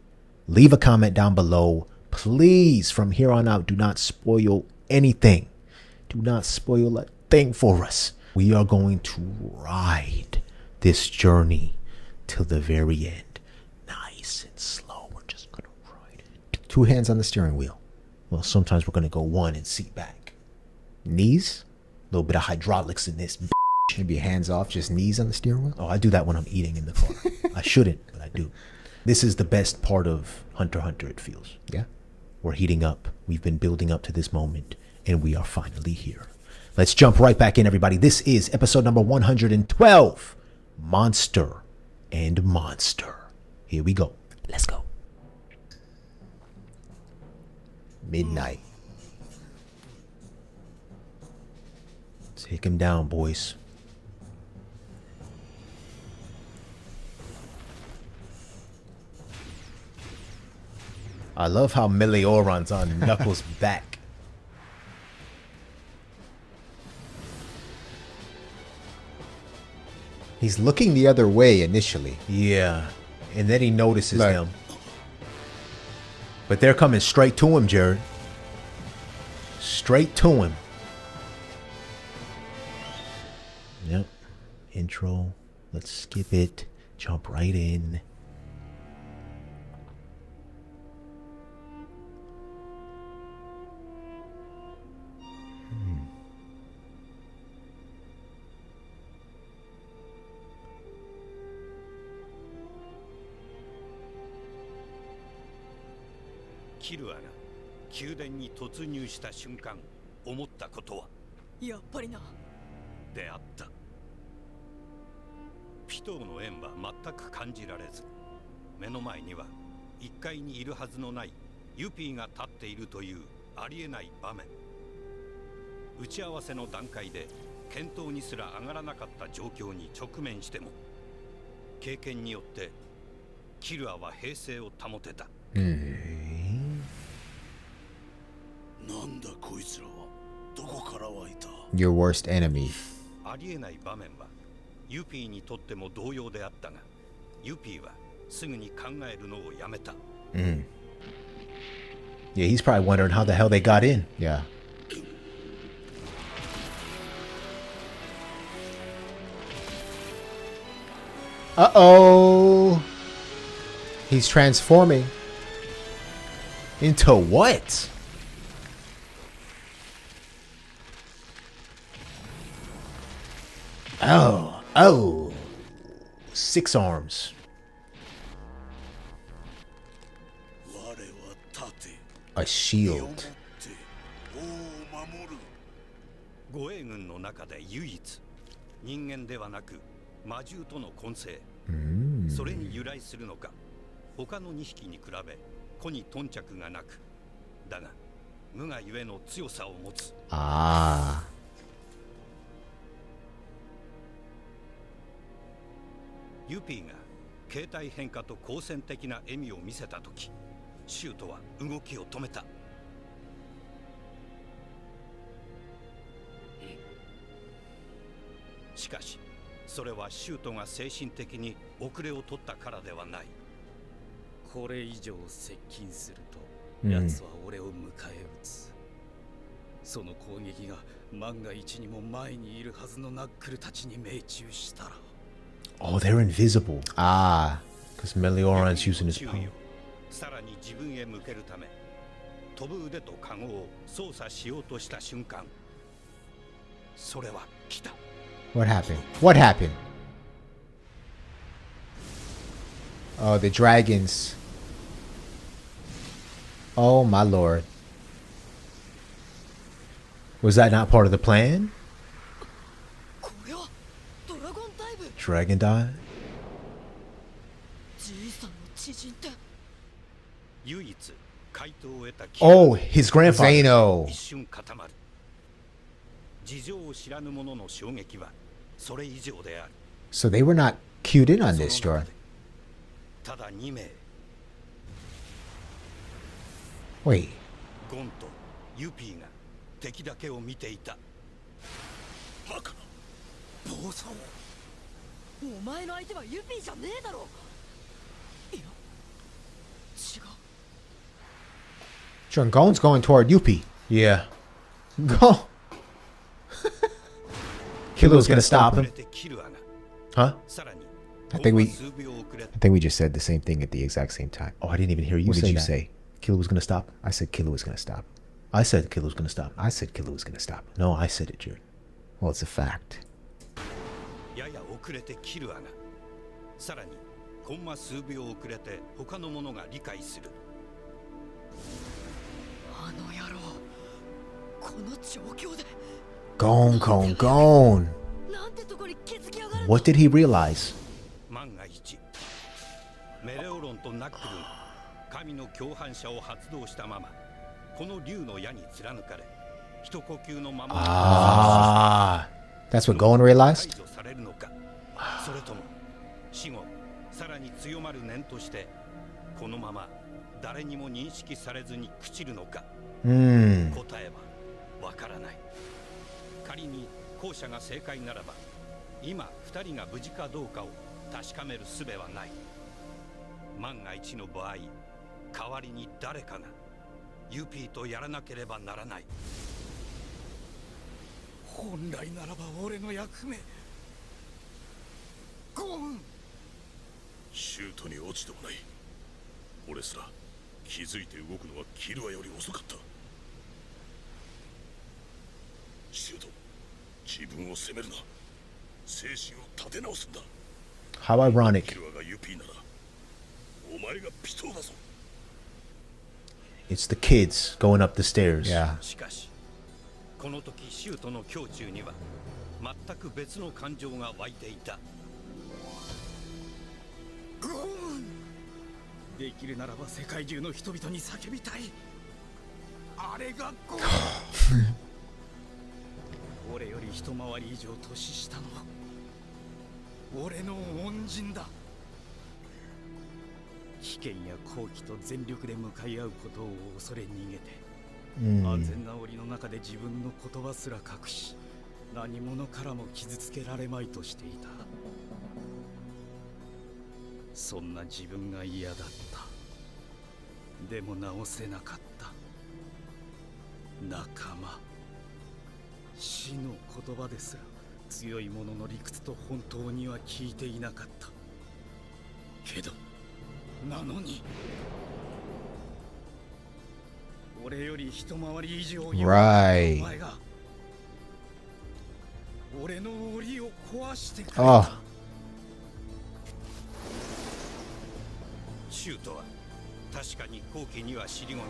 Leave a comment down below. Please, from here on out, do not spoil anything. Do not spoil a thing for us. We are going to ride this journey till the very end. Nice and slow. We're just going to ride it. 2 hands on the steering wheel. Well, sometimes we're gonna go 1 and seat back. Knees? A little bit of hydraulics in this. Maybe hands off, just knees on the steering wheel? Oh, I do that when I'm eating in the car. I shouldn't, but I do. This is the best part of Hunter x Hunter, it feels. Yeah. We're heating up. We've been building up to this moment, and we are finally here. Let's jump right back in, everybody. This is episode number 112, Monster and Monster. Here we go. Let's go. Midnight. Take him down, boys. I love how Melioran's on Knuckles' back. He's looking the other way initially. Yeah. And then he notices Look. them. But they're coming straight to him, Jared. Straight to him. Yep. Intro. Let's skip it. Jump right in.キルアが宮殿に突入した瞬間思ったことはやっぱりな。であった。ピトーの縁は全く感じられず、目の前には1階にいるはずのないユピーが立っているというありえない場面。打ち合わせの段階で検討にすら上がらなかった状況に直面しても、経験によってキルアは平静を保てた。なんだこいつらはどこから湧いた。 Your worst enemy. ありえない場面はユピーにとっても同様であったが、ユピーはすぐに考えるのをやめた。Yeah, he's probably wondering how the hell they got in. Yeah. Uh-oh. He's transforming. Into what? Oh. 6 arms. 我は立て A 身を shield. もって王を守る。護衛軍の中で唯一人間ではなく魔獣との混成、それに由来するのか他の2匹に比べ個に頓着がなく、だが無我ゆえの強さを持つ。 Ah. ユピーが形態変化と好戦的な笑みを見せたとき、シュートは動きを止めた。しかしそれはシュートが精神的に遅れを取ったからではない。これ以上接近すると奴は俺を迎え撃つ。その攻撃が万が一にも前にいるはずのナックルたちに命中したら。 Oh, they're invisible. Ah. Because Melioran's using his 注意 power. をさらに自分へ向けるため、飛ぶ腕とカゴを操作しようとした瞬間、それは来た。 What happened? What happened? Oh, the dragons. Oh, my lord. Was that not part of the plan? これはドラゴンダイブ。 Dragon die? じいさんの知人って。唯一回答を得たキルア Oh, his grandfather. Zeno. 一瞬固まる。事情を知らぬ者の衝撃はそれ以上である。 So they were not cued in on this, その中 Jordan. でただ2名、 Wait. ゴンとユピーが敵だけを見ていた。バカな暴走。お前の相手はユピーじゃねえだろ。いや、違う。 Jordan, Gon's going toward Youpi. Yeah. Go. Killua's gonna stop 遅 him. れてキルアが Huh? さらに I think we- ゴンは数秒遅れ I think we just said the same thing at the exact same time. Oh, I didn't even hear you What say did you that. say? Killer was gonna stop. I said Killer was gonna stop. I said Killer was gonna stop. I said Killer was gonna stop. No, I said it, Jared. Well, it's a fact. やや遅れてキルアがさらにコンマ数秒遅れて他の者が理解する。あの野郎この状況で Gone, gone, gone. なんてとこに気づきやがる。 What did he realize? 万が一メレオロンとナックルが神の共犯者を発動したままこの竜の矢に貫かれ一呼吸のまま Ah, that's what Gon 解 realized? 除されるのか、それとも死後さらに強まる念としてこのまま誰にも認識されずに朽ちるのか、答えはわからない。仮に後者が正解ならば今二人が無事かどうかを確かめる術はない。万が一の場合代わりに誰かがユピーとやらなければならない。本来ならば俺の役目。ゴン。シュートに落ちてもない。俺すら気づいて動くのはキルアより遅かった。シュート、自分を責めるな。精神を立て直すんだ。 How ironic. キルアがユピーならお前がピトーだぞ。 It's the kids going up the stairs. Yeah. しかしこの時シュートの胸中には全く別の感情が湧いていた。ゴーン。できるならば世界中の人々に叫びたい。あれがゴーン。俺より一回り以上年下の俺の恩人だ。危険や好機と全力で向かい合うことを恐れ逃げて、安全な檻の中で自分の言葉すら隠し、何者からも傷つけられまいとしていた。そんな自分が嫌だった。でも直せなかった。仲間。死の言葉ですら強い者の理屈と本当には聞いていなかった。けどなのに俺より一回り以上弱いお前が俺の檻を壊してくれた。Oh. シュートは確かに後期には尻込み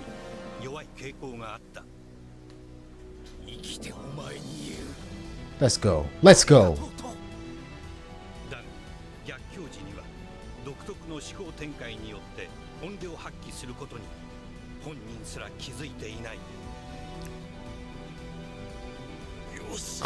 弱い傾向があった。生きてお前に言う。 Let's go. Let's go. だが逆境時には独特の思考展開によって本領発揮することに本人すら気づいていない。よし。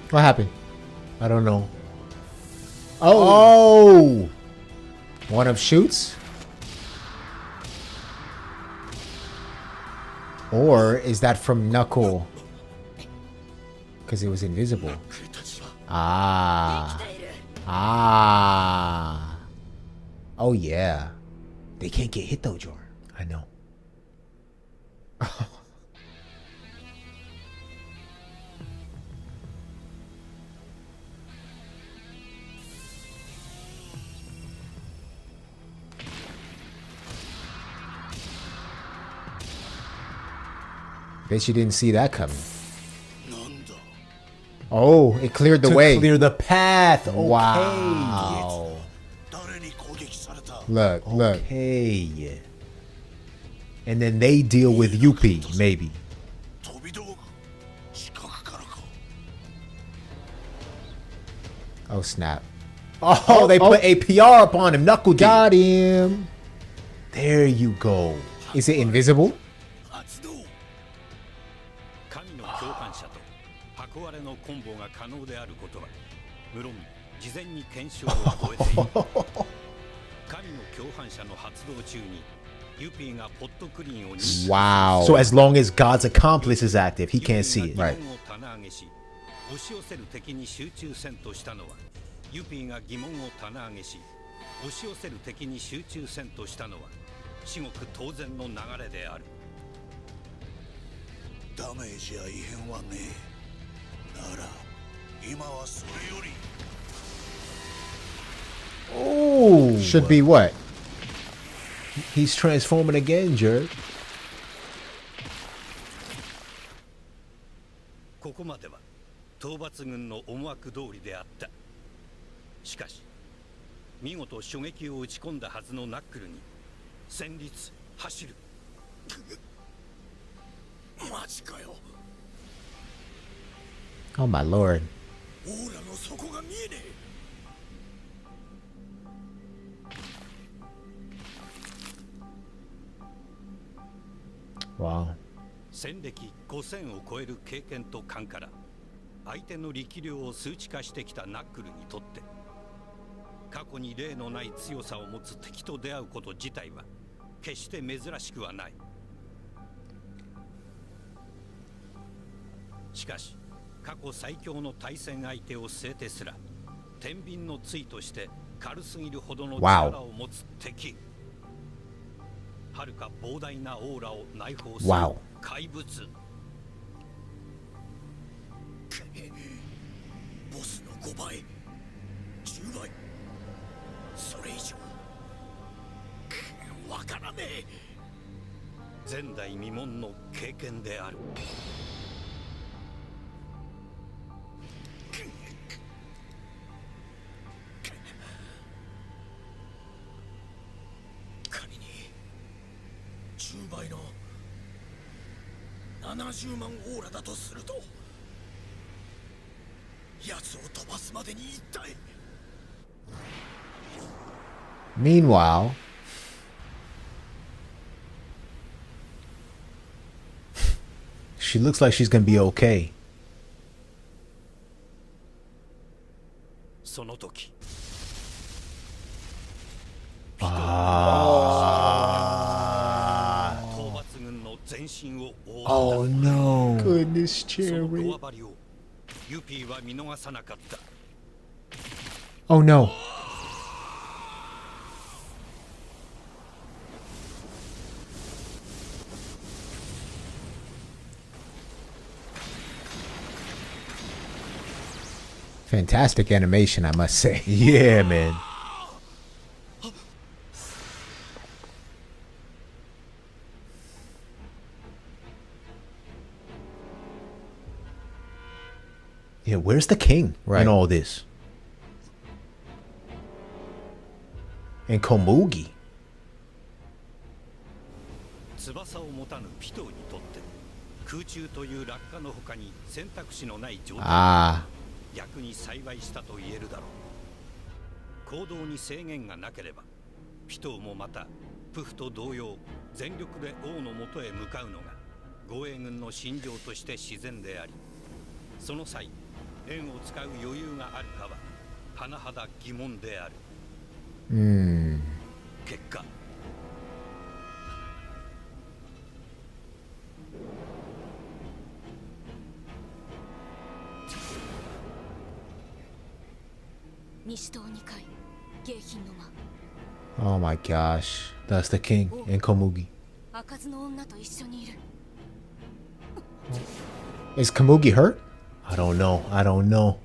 What happened? I don't know. Oh! One of shoots? Or is that from Knuckle? Because it was invisible. Ah. Ah. Oh, yeah. They can't get hit though, Jordan. I know. Bet you didn't see that coming. Oh, it cleared the way. Clear the path. Okay. Wow. Look, look. Okay. And then they deal with Youpi, maybe. Oh, snap. Oh, they put APR upon him. Knuckle did. Got him. There you go. Is it invisible? 神の共犯者と箱割れのコンボが可能であることは無論事前に検証を超えている。神の共犯者の発動中にユピーがポットクリーンを認識。 Wow. So as long as God's accomplice is active, he can't see it. Right. 押し寄せる敵に集中せんとしたのはユピーが疑問を棚上げし、押し寄せる敵に集中せんとしたのは至極当然の流れである。ダメージや異変はねえ。なら今はそれより Oh, Should be what? he's transforming again, Jared. ここまでは討伐軍の思惑通りであった。しかし見事衝撃を打ち込んだはずのナックルに戦慄走る。マジかよ。 Oh my lord. オーラの底が見えねえ。 Wow. 戦歴5000を超える経験と勘から相手の力量を数値化してきたナックルにとって過去に例のない強さを持つ敵と出会うこと自体は決して珍しくはない。しかし過去最強の対戦相手を据えてすら天秤の対として軽すぎるほどの力を持つ敵。はるか膨大なオーラを内包する怪物。ボスの5倍、10倍、それ以上わからねえ。前代未聞の経験である。仮に10倍の70万オーラだとすると、奴を飛ばすまでに一体。 Meanwhile, She looks like she's gonna be okay. その時 Ah. 討伐軍の全身を覆った Oh no. goodness, その Cherry. 縄張りをユピーは見逃さなかった。 Oh no. Fantastic animation, I must say. Yeah, man. Yeah, where's the king Right. in all this? And Komugi. 翼を持たぬピトーにとって空中という落下の他に選択肢のない状態は Ah, 逆に幸いしたと言えるだろう。行動に制限がなければピトーもまたプフと同様全力で王のもとへ向かうのが護衛軍の信条として自然であり、その際円を使う余裕があるかは甚だ疑問である。結果西棟2階迎賓の間 oh my gosh. That's the king and Komugi. 開かずの女と一緒にいる Is Komugi hurt? I don't know. I don't know.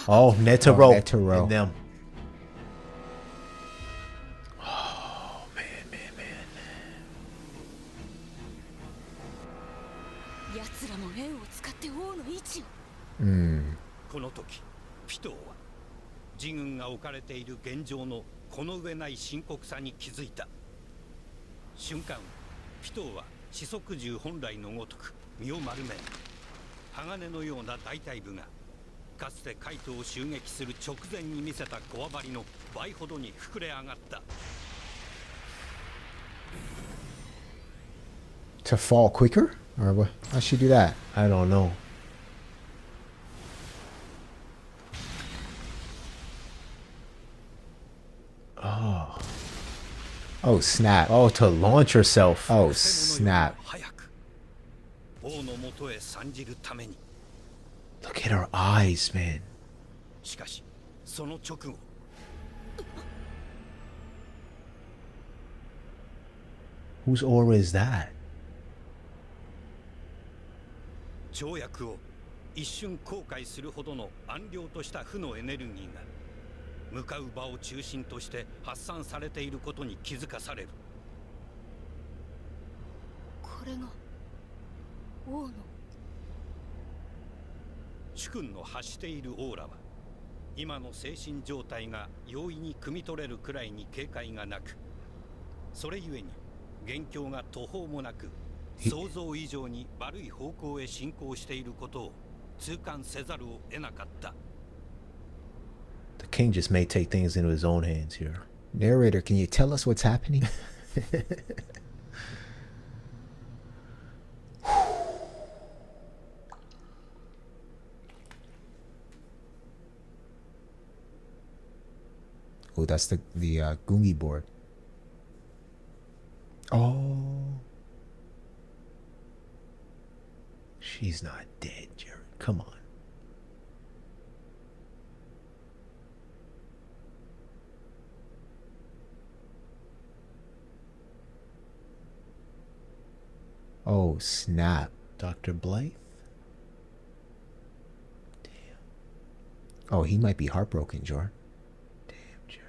Oh, Netero. Netero. And them. Oh, man, man, man. 奴らも円を使って王の位置を この時ピトーは自軍が置かれている現状のこの上ない深刻さに気づいた瞬間、ピトーは四足獣本来のごとく身を丸め、鋼のような大腿部がかつてカイトを襲撃する直前に見せたこわばりの倍ほどに膨れ上がった。 To fall quicker? Or what? How'd she do that? I don't know. Oh. Oh, snap. Oh, to launch herself. Oh, snap. 早く王のもとへ参じるために。 Look at her eyes, man. しかしその直後、 お Whose aura is that? 跳躍を一瞬後悔するほどの暗量とした負のエネルギーが向かう場を中心として発散されていることに気づかされる。これが王の。主君の発しているオーラは今の精神状態が容易に汲み取れるくらいに警戒がなく、それゆえに元凶が途方もなく想像以上に悪い方向へ進行していることを痛感せざるを得なかった。 The king just may take things into his own hands here. Narrator, can you tell us what's happening? Oh, that's the Gungi board. Oh. She's not dead, Jared. Come on. Oh, snap. Dr. Blythe? Oh, he might be heartbroken, Jor. Damn, Jared.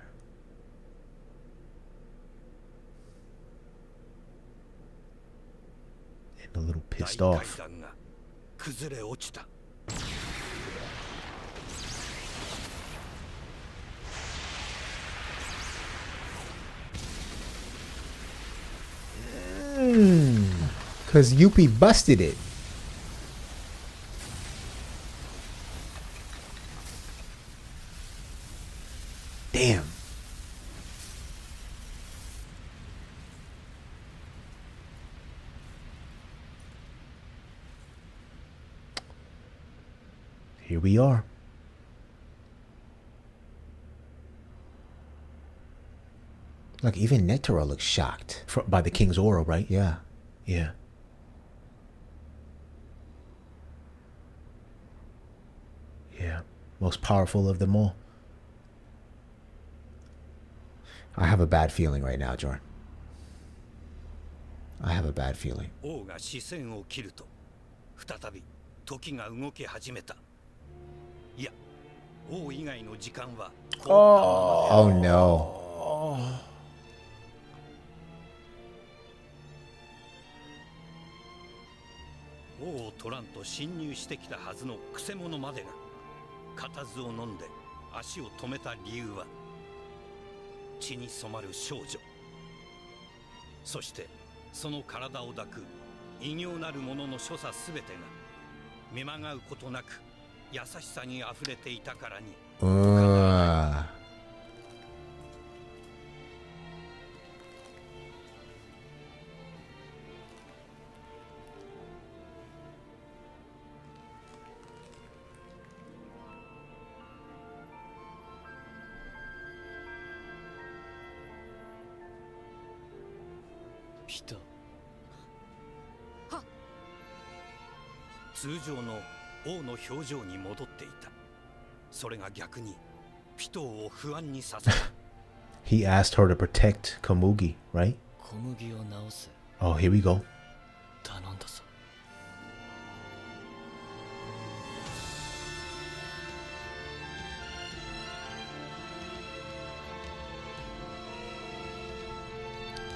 And a little pissed off. 大階段が崩れ落ちた。 Because Youpi busted it. Damn. Here we are. Look, even Netero looks shocked. By the king's aura, right? Yeah. Yeah. Yeah. Most powerful of them all. I have a bad feeling right now, Jor. I have a bad feeling. 王が視線を切ると再び時が動き始めた。いや、王以外の時間は凍ったままである。 Oh no. 王を取らんと侵入してきたはずのクセ者までが固唾を飲んで足を止めた理由は血に染まる少女、そしてその体を抱く異形なるものの所作すべてが見まがうことなく優しさにあふれていたからに。ピタ。通常の王の表情に戻っていた。それが逆にピトーを不安にさせた。He asked her to protect Komugi, right? 小麦を直す。 Oh, here we go. 頼んだぞ。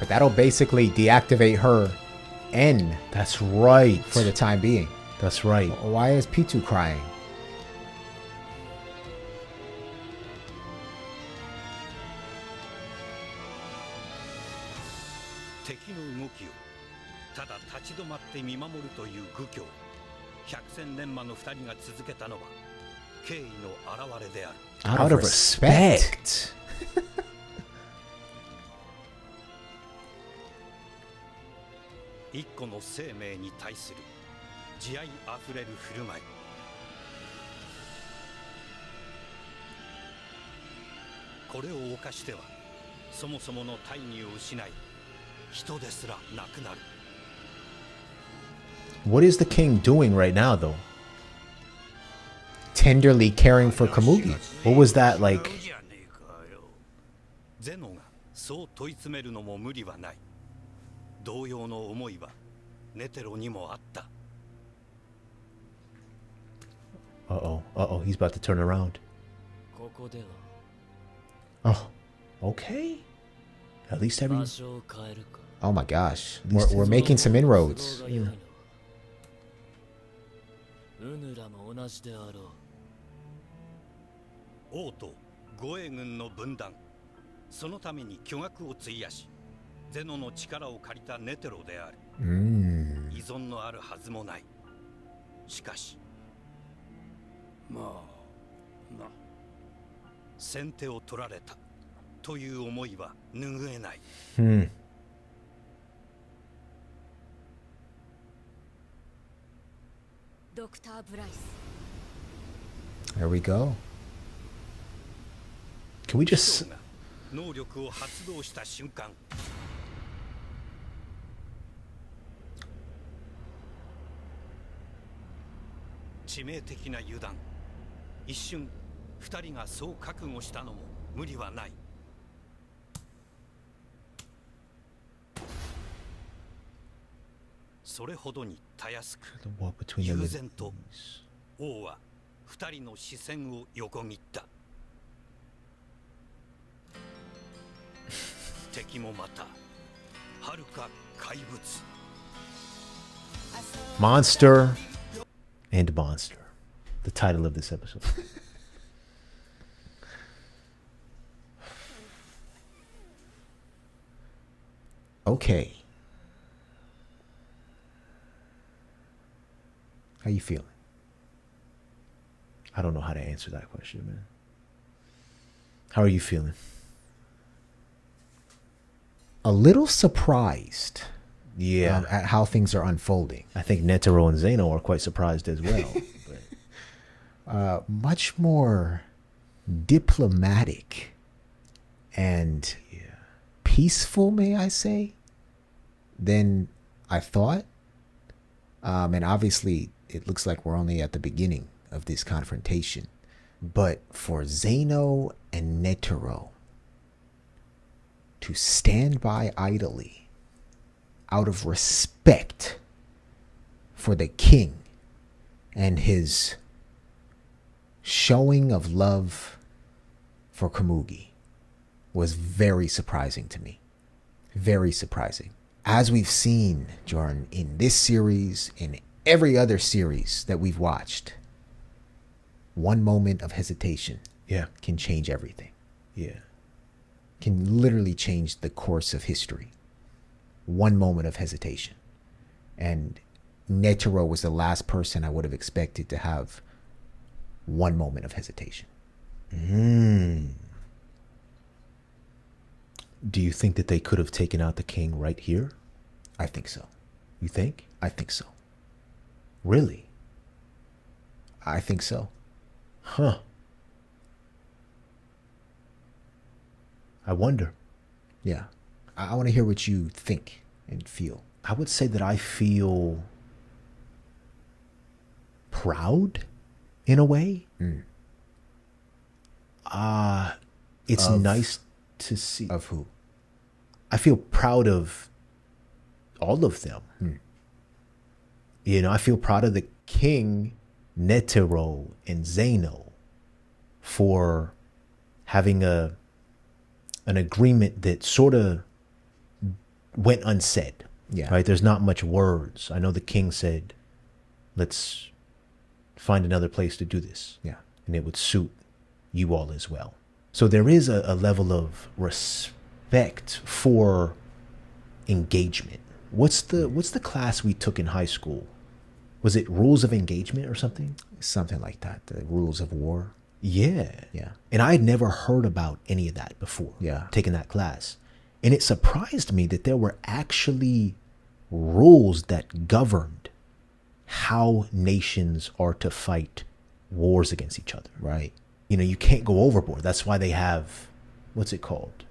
But that'll basically deactivate her N That's right. for the time being. That's right. Why is Pitou crying? 敵の動きをただ立ち止まって見守るという愚教、百戦錬磨の二人が続けたのは敬意の表れである。 Out of respect. 一個の生命に対する慈愛あふれる振る舞い。これを犯してはそもそもの大義を失い、人ですらなくなる。 What is the king doing right now, though? Tenderly caring for Komugi. What was that like? ゼノがそう問い詰めるのも無理はない。同様の思いはネテロにもあった。 Uh-oh, he's about to turn around. ここでOh, は okay. At least every... 場所を変えるか。 Oh my gosh. We're making some inroads. うぬらも同じであろう。王と護衛軍の分断、そのために巨額を費やし、ゼノの力を借りたネテロである。依存のあるはずもない。しかし、まあな、先手を取られたという思いは拭えない。ドクター・ブライス。 There we go. Can we just... ピトーが能力を発動した瞬間、致命的な油断。一瞬二人がそう覚悟したのも無理はない。それほどにたやすく The wall between 悠 them. 然と王は二人の視線を横切った。敵もまた遥か怪物。 Monster and Monster. The title of this episode. Okay. How you feeling? I don't know how to answer that question, man. How are you feeling? A little surprised Yeah. at how things are unfolding. I think Netero and Zeno are quite surprised as well. But Much more diplomatic and peaceful, may I say, than I thought. And obviously, it looks like we're only at the beginning of this confrontation. But for Zeno and Netero to stand by idly out of respect for the king and his showing of love for Komugi was very surprising to me. Very surprising. As we've seen, Jordan, in this series, in every other series that we've watched, one moment of hesitation can change everything. yeah. Can literally change the course of history. One moment of hesitation. And Netero was the last person I would have expected to have one moment of hesitation. Do you think that they could have taken out the king right here? I think so. You think? I think so. Really? I think so. Huh. I wonder. Yeah. I want to hear what you think and feel. I would say that I feel proud in a way. It's Of- nice to see. Of who? I feel proud of all of them. You know, I feel proud of the king, Netero, and Zeno for having an agreement that sort of went unsaid. Yeah. Right? There's not much words. I know the king said, let's find another place to do this. Yeah. And it would suit you all as well. So there is a level of respect for engagement. What's the class we took in high school? Was it rules of engagement or something? Something like that. The rules of war. Yeah. Yeah. And I had never heard about any of that before. Yeah. Taking that class. And it surprised me that there were actually rules that governed how nations are to fight wars against each other. Right. You know, you can't go overboard. That's why they have, what's it called?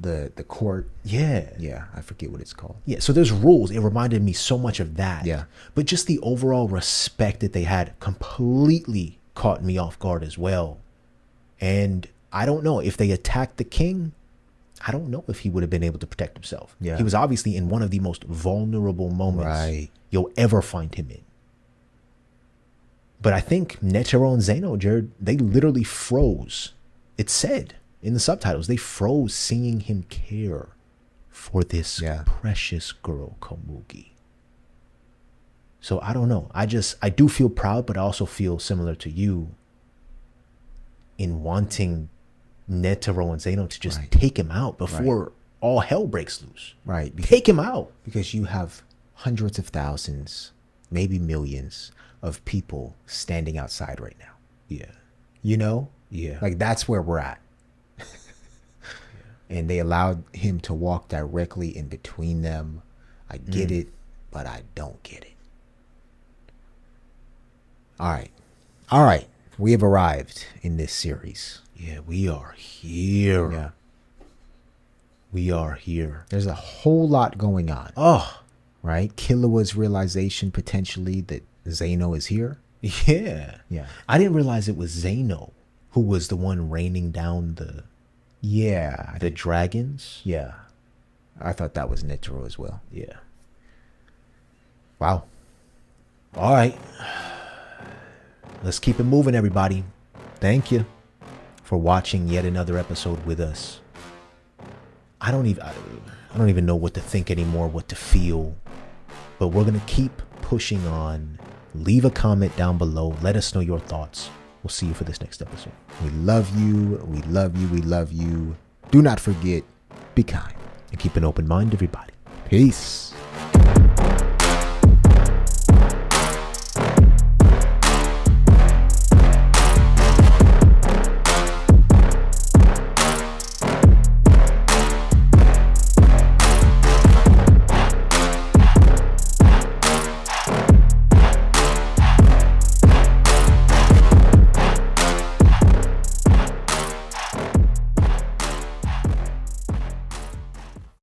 The court. Yeah. Yeah. I forget what it's called. Yeah, so there's rules. It reminded me so much of that. Yeah. But just the overall respect that they had completely caught me off guard as well. And I don't know if they attacked the king, I don't know if he would have been able to protect himself. Yeah. He was obviously in one of the most vulnerable moments Right. you'll ever find him in. But I think Netero and Zeno, Jared, they literally froze. It said in the subtitles, they froze seeing him care for this precious girl, Komugi. So I don't know. I do feel proud, but I also feel similar to you in wanting Netero and Zeno to just take him out before all hell breaks loose. Right. Take him out. Because you have hundreds of thousands, maybe millions of people standing outside right now. Yeah. You know? Yeah. Like, that's where we're at. And they allowed him to walk directly in between them. I get it, but I don't get it. All right. All right. We have arrived in this series. Yeah, we are here. Yeah. We are here. There's a whole lot going on. Oh. Right? Killua's realization potentially that Zeno is here. Yeah. Yeah. I didn't realize it was Zeno who was the one raining down the dragons. Yeah. I thought that was Netero as well. Yeah. Wow. All right. Let's keep it moving, everybody. Thank you for watching yet another episode with us. I don't even know what to think anymore, what to feel. But we're going to keep pushing on. Leave a comment down below. Let us know your thoughts. We'll see you for this next episode. We love you. We love you. We love you. Do not forget, be kind. And keep an open mind, everybody. Peace.